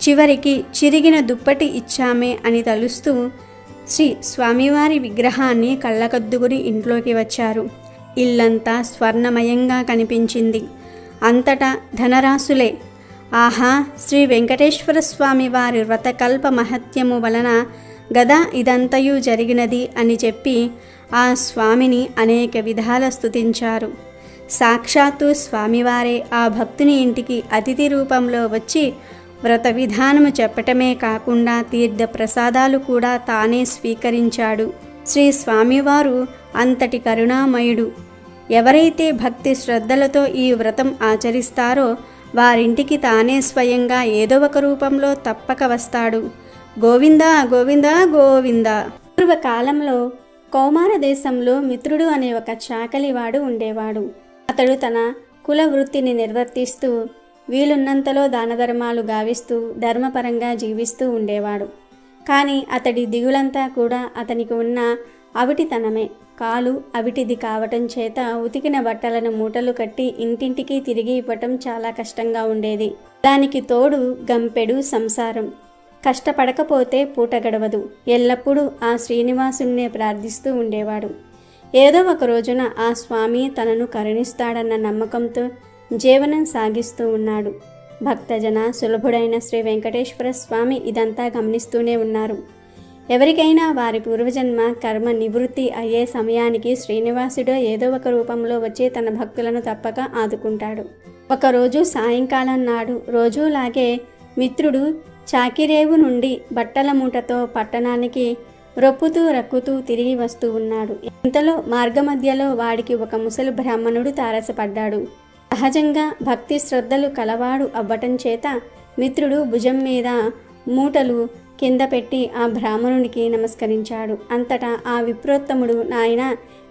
చివరికి చిరిగిన దుప్పటి ఇచ్చామే అని తలుస్తూ శ్రీ స్వామివారి విగ్రహాన్ని కళ్ళకద్దుకుని ఇంట్లోకి వచ్చారు. ఇల్లంతా స్వర్ణమయంగా కనిపించింది. అంతటా ధనరాశులే. ఆహా, శ్రీ వెంకటేశ్వర స్వామి వారి వ్రతకల్ప మహత్యము వలన గదా ఇదంతయు జరిగినది అని చెప్పి ఆ స్వామిని అనేక విధాల స్తుతించారు. సాక్షాత్తు స్వామివారే ఆ భక్తుని ఇంటికి అతిథి రూపంలో వచ్చి వ్రత విధానము చెప్పటమే కాకుండా తీర్థ ప్రసాదాలు కూడా తానే స్వీకరించాడు. శ్రీ స్వామివారు అంతటి కరుణామయుడు. ఎవరైతే భక్తి శ్రద్ధలతో ఈ వ్రతం ఆచరిస్తారో వారింటికి తానే స్వయంగా ఏదో ఒక రూపంలో తప్పక వస్తాడు. గోవిందా గోవిందా గోవిందా. పూర్వకాలంలో కౌమార దేశంలో మిత్రుడు అనే ఒక చాకలివాడు ఉండేవాడు. అతడు తన కుల వృత్తిని నిర్వర్తిస్తూ వీలున్నంతలో దానధర్మాలు గావిస్తూ ధర్మపరంగా జీవిస్తూ ఉండేవాడు. కానీ అతడి దిగులంతా కూడా అతనికి ఉన్న అవిటితనమే. కాలు అవిటిది కావటం చేత ఉతికిన బట్టలను మూటలు కట్టి ఇంటింటికి తిరిగి ఇవ్వటం చాలా కష్టంగా ఉండేది. దానికి తోడు గంపెడు సంసారం. కష్టపడకపోతే పూట గడవదు. ఎల్లప్పుడూ ఆ శ్రీనివాసుణ్ణే ప్రార్థిస్తూ ఉండేవాడు. ఏదో ఒక రోజున ఆ స్వామి తనను కరుణిస్తాడన్న నమ్మకంతో జీవనం సాగిస్తూ ఉన్నాడు. భక్తజన సులభుడైన శ్రీ వెంకటేశ్వర స్వామి ఇదంతా గమనిస్తూనే ఉన్నారు. ఎవరికైనా వారి పూర్వజన్మ కర్మ నివృత్తి అయ్యే సమయానికి శ్రీనివాసుడు ఏదో ఒక రూపంలో వచ్చి తన భక్తులను తప్పక ఆదుకుంటాడు. ఒకరోజు సాయంకాలం నాడు రోజులాగే మిత్రుడు చాకిరేవు నుండి బట్టల మూటతో పట్టణానికి రొప్పుతూ రక్కుతూ తిరిగి వస్తూ ఉన్నాడు. ఇంతలో మార్గమధ్యలో వాడికి ఒక ముసలి బ్రాహ్మణుడు తారసపడ్డాడు. సహజంగా భక్తి శ్రద్ధలు కలవాడు అవ్వటం చేత మిత్రుడు భుజం మీద మూటలు కింద పెట్టి ఆ బ్రాహ్మణునికి నమస్కరించాడు. అంతటా ఆ విప్రోత్తముడు, నాయన,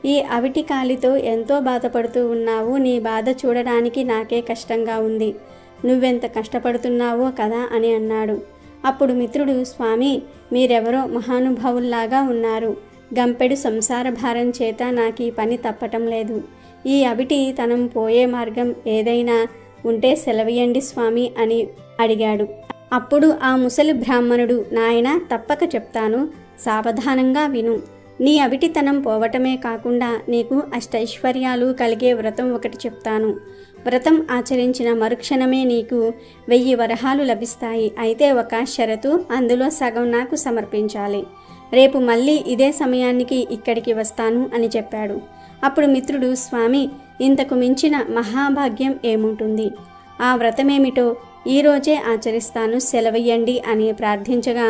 ఈ అవిటి కాలితో ఎంతో బాధపడుతూ ఉన్నావు. నీ బాధ చూడడానికి నాకే కష్టంగా ఉంది. నువ్వెంత కష్టపడుతున్నావో కదా అని అన్నాడు. అప్పుడు మిత్రుడు, స్వామి, మీరెవరో మహానుభావుల్లాగా ఉన్నారు. గంపెడు సంసార భారం చేత నాకు ఈ పని తప్పటం లేదు. ఈ అవిటి తనం పోయే మార్గం ఏదైనా ఉంటే సెలవియండి స్వామి అని అడిగాడు. అప్పుడు ఆ ముసలి బ్రాహ్మణుడు, నాయన, తప్పక చెప్తాను, సావధానంగా విను. నీ అవిటితనం పోవటమే కాకుండా నీకు అష్టైశ్వర్యాలు కలిగే వ్రతం ఒకటి చెప్తాను. వ్రతం ఆచరించిన మరుక్షణమే నీకు 1000 వరహాలు లభిస్తాయి. అయితే ఒక షరతు, అందులో సగం నాకు సమర్పించాలి. రేపు మళ్ళీ ఇదే సమయానికి ఇక్కడికి వస్తాను అని చెప్పాడు. అప్పుడు మిత్రుడు, స్వామి, ఇంతకు మించిన మహాభాగ్యం ఏముంటుంది? ఆ వ్రతమేమిటో ఈరోజే ఆచరిస్తాను, సెలవయ్యండి అని ప్రార్థించగా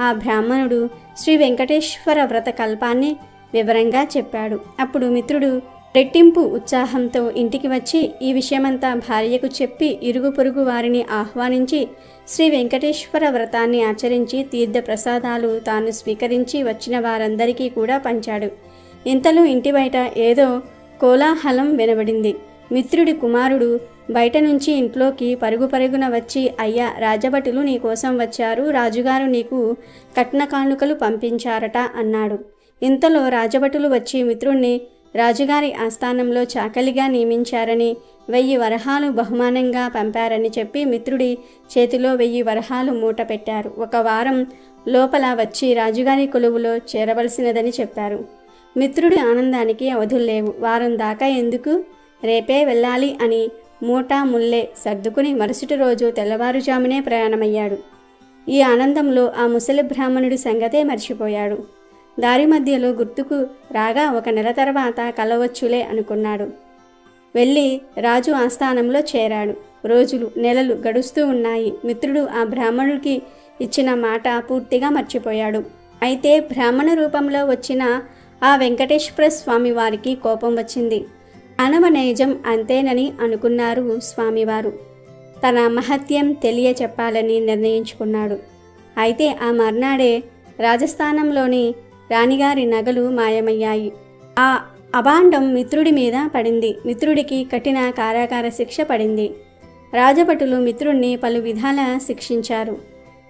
ఆ బ్రాహ్మణుడు శ్రీ వెంకటేశ్వర వ్రత కల్పాన్ని వివరంగా చెప్పాడు. అప్పుడు మిత్రుడు రెట్టింపు ఉత్సాహంతో ఇంటికి వచ్చి ఈ విషయమంతా భార్యకు చెప్పి ఇరుగు పొరుగు వారిని ఆహ్వానించి శ్రీ వెంకటేశ్వర వ్రతాన్ని ఆచరించి తీర్థ ప్రసాదాలు తాను స్వీకరించి వచ్చిన వారందరికీ కూడా పంచాడు. ఇంతలో ఇంటి బయట ఏదో కోలాహలం వినబడింది. మిత్రుడి కుమారుడు బయట నుంచి ఇంట్లోకి పరుగు పరుగున వచ్చి, అయ్యా, రాజభటులు నీకోసం వచ్చారు. రాజుగారు నీకు కట్న కానుకలు పంపించారట అన్నాడు. ఇంతలో రాజభటులు వచ్చి మిత్రుణ్ణి రాజుగారి ఆస్థానంలో చాకలిగా నియమించారని 1000 వరహాలు బహుమానంగా పంపారని చెప్పి మిత్రుడి చేతిలో 1000 వరహాలు మూట పెట్టారు. 1 వారం లోపల వచ్చి రాజుగారి కొలువులో చేరవలసినదని చెప్పారు. మిత్రుడి ఆనందానికి అవధుల్లేవు. వారం దాకా ఎందుకు, రేపే వెళ్ళాలి అని మూటా ముల్లే సర్దుకుని మరుసటి రోజు తెల్లవారుజామునే ప్రయాణమయ్యాడు. ఈ ఆనందంలో ఆ ముసలి బ్రాహ్మణుడి సంగతే మర్చిపోయాడు. దారి మధ్యలో గుర్తుకు రాగా 1 నెల తర్వాత కలవచ్చులే అనుకున్నాడు. వెళ్ళి రాజు ఆస్థానంలో చేరాడు. రోజులు నెలలు గడుస్తూ ఉన్నాయి. మిత్రుడు ఆ బ్రాహ్మణుడికి ఇచ్చిన మాట పూర్తిగా మర్చిపోయాడు. అయితే బ్రాహ్మణ రూపంలో వచ్చిన ఆ వెంకటేశ్వర స్వామి వారికి కోపం వచ్చింది. మానవ నైజం అంతేనని అనుకున్నారు స్వామివారు. తన మహత్యం తెలియచెప్పాలని నిర్ణయించుకున్నాడు. అయితే ఆ మర్నాడే రాజస్థానంలోని రాణిగారి నగలు మాయమయ్యాయి. ఆ అభాండం మిత్రుడి మీద పడింది. మిత్రుడికి కఠిన కారాగార శిక్ష పడింది. రాజభటులు మిత్రుడిని పలు విధాల శిక్షించారు.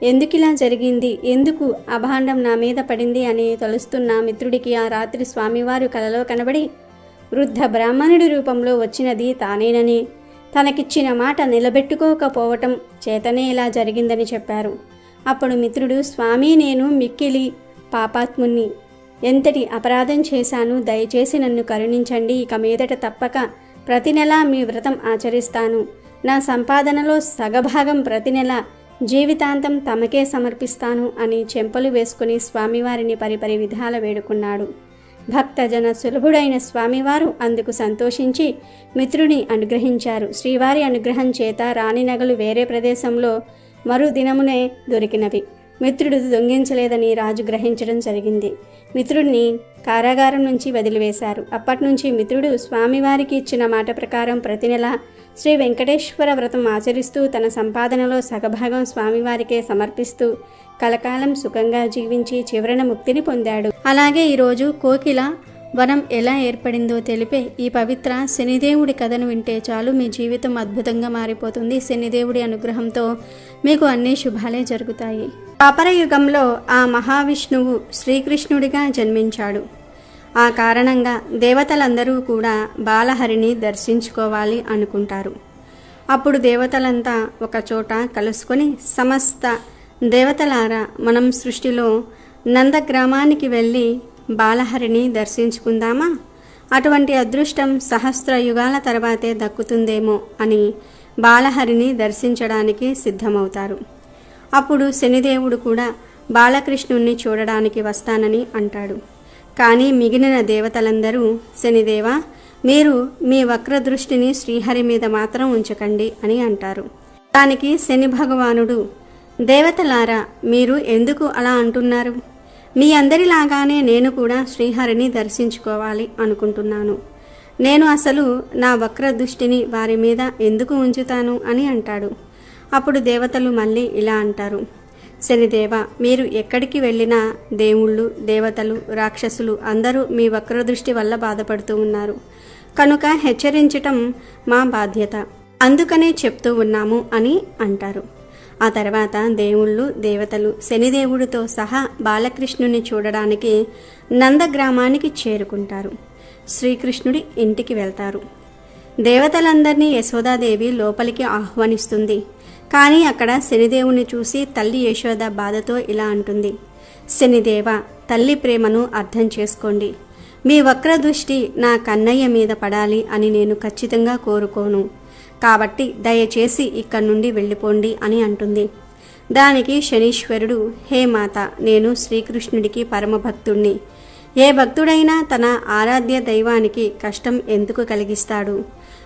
ఎందుకిలా జరిగింది, ఎందుకు అభాండం నా మీద పడింది అని తలుస్తున్న మిత్రుడికి ఆ రాత్రి స్వామివారు కలలో కనబడి, వృద్ధ బ్రాహ్మణుడి రూపంలో వచ్చినది తానేనని, తనకిచ్చిన మాట నిలబెట్టుకోకపోవటం చేతనే ఇలా జరిగిందని చెప్పారు. అప్పుడు మిత్రుడు, స్వామి, నేను మిక్కిలి పాపాత్ముణ్ణి, ఎంతటి అపరాధం చేశాను, దయచేసి నన్ను కరుణించండి. ఇక మీదట తప్పక ప్రతి నెలా మీ వ్రతం ఆచరిస్తాను. నా సంపాదనలో సగభాగం ప్రతి నెల జీవితాంతం తమకే సమర్పిస్తాను అని చెంపలు వేసుకుని స్వామివారిని పరిపరి విధాల వేడుకున్నాడు. భక్తజన సులభుడైన స్వామివారు అందుకు సంతోషించి మిత్రుని అనుగ్రహించారు. శ్రీవారి అనుగ్రహం చేత రాణి నగలు వేరే ప్రదేశంలో మరుదినమునే దొరికినవి. మిత్రుడు దొంగిలించలేదని రాజు గ్రహించడం జరిగింది. మిత్రుడిని కారాగారం నుంచి వదిలివేశారు. అప్పటినుంచి మిత్రుడు స్వామివారికి ఇచ్చిన మాట ప్రకారం ప్రతి నెల శ్రీ వెంకటేశ్వర వ్రతం ఆచరిస్తూ తన సంపాదనలో సగభాగం స్వామివారికే సమర్పిస్తూ కలకాలం సుఖంగా జీవించి చివరన ముక్తిని పొందాడు. అలాగే ఈరోజు కోకిల వనం ఎలా ఏర్పడిందో తెలిపే ఈ పవిత్ర శనిదేవుడి కథను వింటే చాలు మీ జీవితం అద్భుతంగా మారిపోతుంది. శనిదేవుడి అనుగ్రహంతో మీకు అన్ని శుభాలే జరుగుతాయి. ద్వాపర యుగంలో ఆ మహావిష్ణువు శ్రీకృష్ణుడిగా జన్మించాడు. ఆ కారణంగా దేవతలందరూ కూడా బాలహరిని దర్శించుకోవాలి అనుకుంటారు. అప్పుడు దేవతలంతా ఒక చోట కలుసుకొని, సమస్త దేవతలారా, మనం సృష్టిలో నందగ్రామానికి వెళ్ళి బాలహరిని దర్శించుకుందామా? అటువంటి అదృష్టం సహస్ర యుగాల తర్వాతే దక్కుతుందేమో అని బాలహరిని దర్శించడానికి సిద్ధమవుతారు. అప్పుడు శనిదేవుడు కూడా బాలకృష్ణుణ్ణి చూడడానికి వస్తానని అంటాడు. కానీ మిగిలిన దేవతలందరూ, శనిదేవా, మీరు మీ వక్ర దృష్టిని శ్రీహరి మీద మాత్రం ఉంచకండి అని అంటారు. దానికి శని భగవానుడు, దేవతలారా, మీరు ఎందుకు అలా అంటున్నారు? మీ అందరిలాగానే నేను కూడా శ్రీహరిని దర్శించుకోవాలి అనుకుంటున్నాను. నేను అసలు నా వక్ర దృష్టిని వారి మీద ఎందుకు ఉంచుతాను అని అంటాడు. అప్పుడు దేవతలు మళ్ళీ ఇలా అంటారు, శనిదేవ, మీరు ఎక్కడికి వెళ్ళినా దేవుళ్ళు, దేవతలు, రాక్షసులు అందరూ మీ వక్రదృష్టి వల్ల బాధపడుతూ ఉన్నారు. కనుక హెచ్చరించటం మా బాధ్యత, అందుకనే చెప్తూ ఉన్నాము అని అంటారు. ఆ తర్వాత దేవుళ్ళు, దేవతలు శనిదేవుడితో సహా బాలకృష్ణుని చూడడానికి నందగ్రామానికి చేరుకుంటారు. శ్రీకృష్ణుడి ఇంటికి వెళ్తారు. దేవతలందరినీ యశోదాదేవి లోపలికి ఆహ్వానిస్తుంది. కానీ అక్కడ శనిదేవుని చూసి తల్లి యశోద బాధతో ఇలా అంటుంది, శనిదేవ, తల్లి ప్రేమను అర్థం చేసుకోండి. మీ వక్ర దృష్టి నా కన్నయ్య మీద పడాలి అని నేను ఖచ్చితంగా కోరుకోను. కాబట్టి దయచేసి ఇక్కడి నుండి వెళ్ళిపోండి అని అంటుంది. దానికి శనీశ్వరుడు, హే మాత, నేను శ్రీకృష్ణుడికి పరమభక్తుణ్ణి. ఏ భక్తుడైనా తన ఆరాధ్య దైవానికి కష్టం ఎందుకు కలిగిస్తాడు?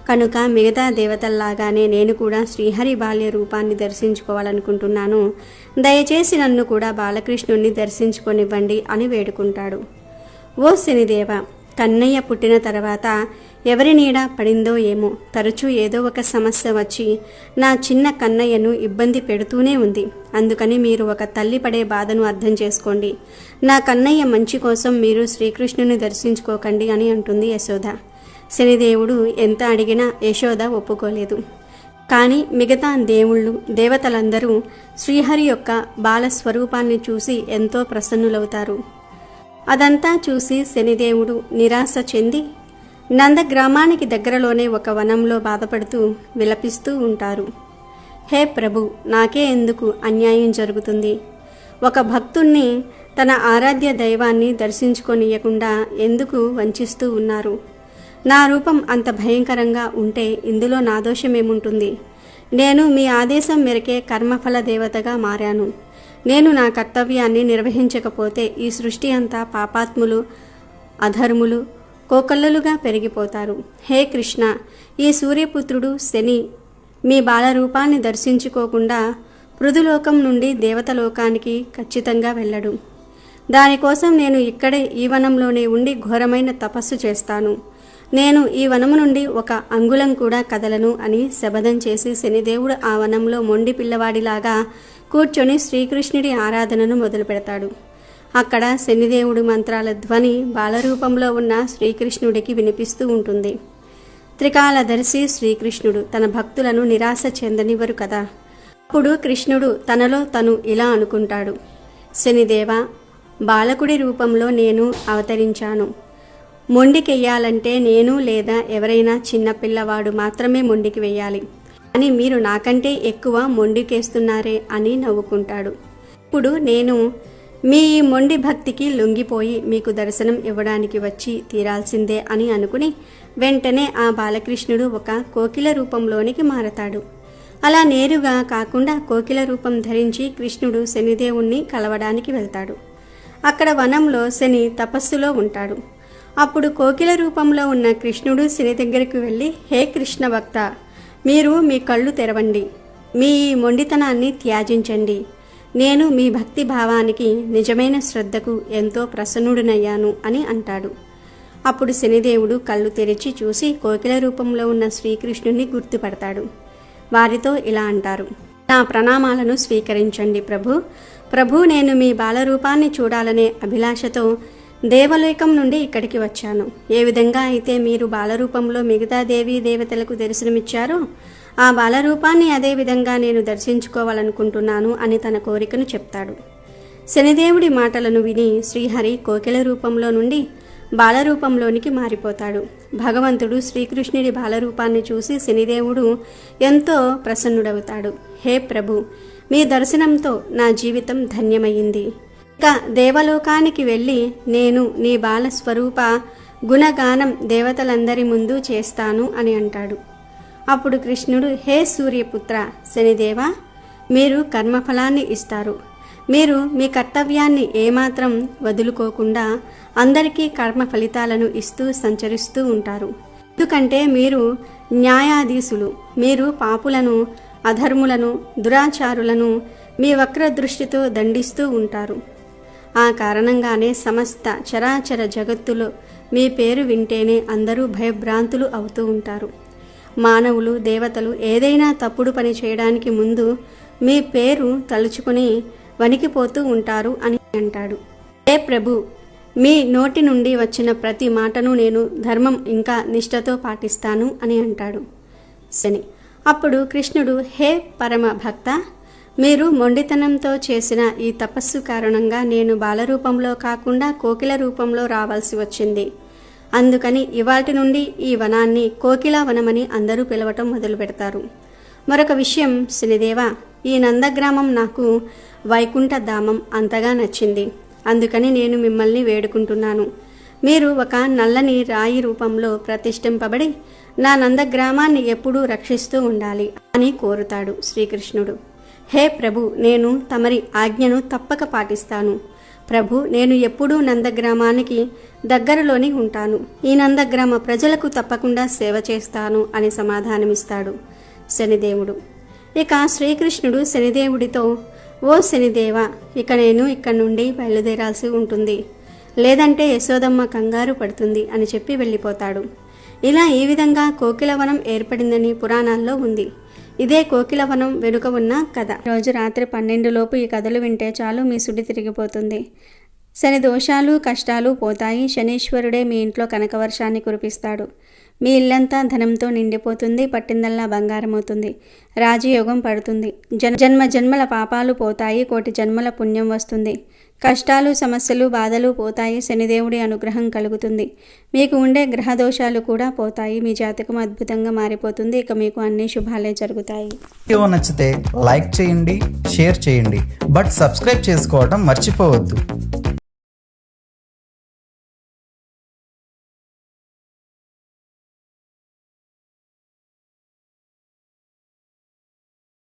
కనుక మిగతా దేవతల్లాగానే నేను కూడా శ్రీహరి బాల్య రూపాన్ని దర్శించుకోవాలనుకుంటున్నాను. దయచేసి నన్ను కూడా బాలకృష్ణుణ్ణి దర్శించుకొనివ్వండి అని వేడుకుంటాడు. ఓ శనిదేవ, కన్నయ్య పుట్టిన తర్వాత ఎవరి నీడ పడిందో ఏమో, తరచూ ఏదో ఒక సమస్య వచ్చి నా చిన్న కన్నయ్యను ఇబ్బంది పెడుతూనే ఉంది. అందుకని మీరు ఒక తల్లి పడే బాధను అర్థం చేసుకోండి. నా కన్నయ్య మంచి కోసం మీరు శ్రీకృష్ణుని దర్శించుకోకండి అని అంటుంది యశోద. శనిదేవుడు ఎంత అడిగినా యశోద ఒప్పుకోలేదు. కానీ మిగతా దేవుళ్ళు, దేవతలందరూ శ్రీహరి యొక్క బాలస్వరూపాన్ని చూసి ఎంతో ప్రసన్నులవుతారు. అదంతా చూసి శనిదేవుడు నిరాశ చెంది నందగ్రామానికి దగ్గరలోనే ఒక వనంలో బాధపడుతూ విలపిస్తూ ఉంటారు. హే ప్రభు, నాకే ఎందుకు అన్యాయం జరుగుతుంది? ఒక భక్తుణ్ణి, తన ఆరాధ్య దైవాన్ని దర్శించుకొనియకుండా ఎందుకు వంచిస్తూ ఉన్నారు? నా రూపం అంత భయంకరంగా ఉంటే ఇందులో నా దోషమేముంటుంది? నేను మీ ఆదేశం మేరకే కర్మఫల దేవతగా మారాను. నేను నా కర్తవ్యాన్ని నిర్వహించకపోతే ఈ సృష్టి అంతా పాపాత్ములు, అధర్ములు, కోకల్లలుగా పెరిగిపోతారు. హే కృష్ణ, ఈ సూర్యపుత్రుడు శని మీ బాలరూపాన్ని దర్శించుకోకుండా పృథులోకం నుండి దేవతలోకానికి ఖచ్చితంగా వెళ్ళడు. దానికోసం నేను ఇక్కడే ఈ వనంలోనే ఉండి ఘోరమైన తపస్సు చేస్తాను. నేను ఈ వనము నుండి ఒక అంగుళం కూడా కదలను అని శపథం చేసి శనిదేవుడు ఆ వనంలో మొండి పిల్లవాడిలాగా కూర్చొని శ్రీకృష్ణుడి ఆరాధనను మొదలు పెడతాడు. అక్కడ శనిదేవుడి మంత్రాల ధ్వని బాలరూపంలో ఉన్న శ్రీకృష్ణుడికి వినిపిస్తూ ఉంటుంది. త్రికాలదర్శి శ్రీకృష్ణుడు తన భక్తులను నిరాశ చెందనివ్వరు కదా. అప్పుడు కృష్ణుడు తనలో తను ఇలా అనుకుంటాడు, శనిదేవ, బాలకుడి రూపంలో నేను అవతరించాను. మొండికి వెయ్యాలంటే నేను లేదా ఎవరైనా చిన్న పిల్లవాడు మాత్రమే మొండికి వెయ్యాలి అని మీరు నాకంటే ఎక్కువ మొండికేస్తున్నారే అని నవ్వుకుంటాడు. ఇప్పుడు నేను మీ ఈ మొండి భక్తికి లొంగిపోయి మీకు దర్శనం ఇవ్వడానికి వచ్చి తీరాల్సిందే అని అనుకుని వెంటనే ఆ బాలకృష్ణుడు ఒక కోకిల రూపంలోనికి మారతాడు. అలా నేరుగా కాకుండా కోకిల రూపం ధరించి కృష్ణుడు శనిదేవుణ్ణి కలవడానికి వెళ్తాడు. అక్కడ వనంలో శని తపస్సులో ఉంటాడు. అప్పుడు కోకిల రూపంలో ఉన్న కృష్ణుడు శని దగ్గరికి వెళ్ళి, హే కృష్ణ భక్త, మీరు మీ కళ్ళు తెరవండి, మీ మొండితనాన్ని త్యాజించండి. నేను మీ భక్తి భావానికి నిజమైన శ్రద్ధకు ఎంతో ప్రసన్నుడినయ్యాను అని అంటాడు. అప్పుడు శనిదేవుడు కళ్ళు తెరిచి చూసి కోకిల రూపంలో ఉన్న శ్రీకృష్ణుని గుర్తుపడతాడు. వారితో ఇలా అంటారు, నా ప్రణామాలను స్వీకరించండి ప్రభు, నేను మీ బాలరూపాన్ని చూడాలనే అభిలాషతో దేవలోకం నుండి ఇక్కడికి వచ్చాను. ఏ విధంగా అయితే మీరు బాలరూపంలో మిగతా దేవీ దేవతలకు దర్శనమిచ్చారో ఆ బాలరూపాన్ని అదే విధంగా నేను దర్శించుకోవాలనుకుంటున్నాను అని తన కోరికను చెప్తాడు. శనిదేవుడి మాటలను విని శ్రీహరి కోకిల రూపంలో నుండి బాలరూపంలోనికి మారిపోతాడు. భగవంతుడు శ్రీకృష్ణుడి బాలరూపాన్ని చూసి శనిదేవుడు ఎంతో ప్రసన్నుడవుతాడు. హే ప్రభు, మీ దర్శనంతో నా జీవితం ధన్యమయ్యింది. ఇక దేవలోకానికి వెళ్ళి నేను నీ బాల స్వరూప గుణగానం దేవతలందరి ముందు చేస్తాను అని అంటాడు. అప్పుడు కృష్ణుడు, హే సూర్యపుత్ర శనిదేవ, మీరు కర్మఫలాన్ని ఇస్తారు. మీరు మీ కర్తవ్యాన్ని ఏమాత్రం వదులుకోకుండా అందరికీ కర్మ ఫలితాలను ఇస్తూ సంచరిస్తూ ఉంటారు. ఎందుకంటే మీరు న్యాయాధీశులు. మీరు పాపులను, అధర్ములను, దురాచారులను మీ వక్ర దృష్టితో దండిస్తూ ఉంటారు. ఆ కారణంగానే సమస్త చరాచర జగత్తులో మీ పేరు వింటేనే అందరూ భయభ్రాంతులు అవుతూ ఉంటారు. మానవులు, దేవతలు ఏదైనా తప్పుడు పని చేయడానికి ముందు మీ పేరు తలుచుకుని వణికిపోతూ ఉంటారు అని అంటాడు. హే ప్రభు, మీ నోటి నుండి వచ్చిన ప్రతి మాటను నేను ధర్మం ఇంకా నిష్ఠతో పాటిస్తాను అని అంటాడు శని. అప్పుడు కృష్ణుడు, హే పరమ భక్త, మీరు మొండితనంతో చేసిన ఈ తపస్సు కారణంగా నేను బాలరూపంలో కాకుండా కోకిల రూపంలో రావాల్సి వచ్చింది. అందుకని ఇవాటి నుండి ఈ వనాన్ని కోకిలా వనమని అందరూ పిలవటం మొదలు పెడతారు. మరొక విషయం శనిదేవ, ఈ నందగ్రామం నాకు వైకుంఠ ధామం అంతగా నచ్చింది. అందుకని నేను మిమ్మల్ని వేడుకుంటున్నాను, మీరు ఒక నల్లని రాయి రూపంలో ప్రతిష్ఠింపబడి నా నందగ్రామాన్ని ఎప్పుడూ రక్షిస్తూ ఉండాలి అని కోరుతాడు శ్రీకృష్ణుడు. హే ప్రభు, నేను తమరి ఆజ్ఞను తప్పక పాటిస్తాను. ప్రభు, నేను ఎప్పుడూ నందగ్రామానికి దగ్గరలోనే ఉంటాను. ఈ నందగ్రామ ప్రజలకు తప్పకుండా సేవ చేస్తాను అని సమాధానమిస్తాడు శనిదేవుడు. ఇక శ్రీకృష్ణుడు శనిదేవుడితో, ఓ శనిదేవ, ఇక నేను ఇక్కడి నుండి బయలుదేరాల్సి ఉంటుంది, లేదంటే యశోదమ్మ కంగారు పడుతుంది అని చెప్పి వెళ్ళిపోతాడు. ఇలా ఈ విధంగా కోకిలవనం ఏర్పడిందని పురాణాల్లో ఉంది. ఇదే కోకిలవనం వెనుక ఉన్న కథ. రోజు రాత్రి 12 లోపు ఈ కథలు వింటే చాలు మీ సుడి తిరిగిపోతుంది. శని దోషాలు, కష్టాలు పోతాయి. శనీశ్వరుడే మీ ఇంట్లో కనకవర్షాన్ని కురిపిస్తాడు. మీ ఇల్లంతా ధనంతో నిండిపోతుంది. పట్టిందల్లా బంగారం అవుతుంది. రాజయోగం పడుతుంది. జన్మ జన్మల పాపాలు పోతాయి. కోటి జన్మల పుణ్యం వస్తుంది. కష్టాలు, సమస్యలు, బాధలు పోతాయి. శనిదేవుడి అనుగ్రహం కలుగుతుంది. మీకు ఉండే గ్రహదోషాలు కూడా పోతాయి. మీ జాతకం అద్భుతంగా మారిపోతుంది. ఇక మీకు అన్ని శుభాలే జరుగుతాయి. వీడియో నచ్చితే లైక్ చేయండి, షేర్ చేయండి, బట్ సబ్స్క్రైబ్ చేసుకోవడం మర్చిపోవద్దు.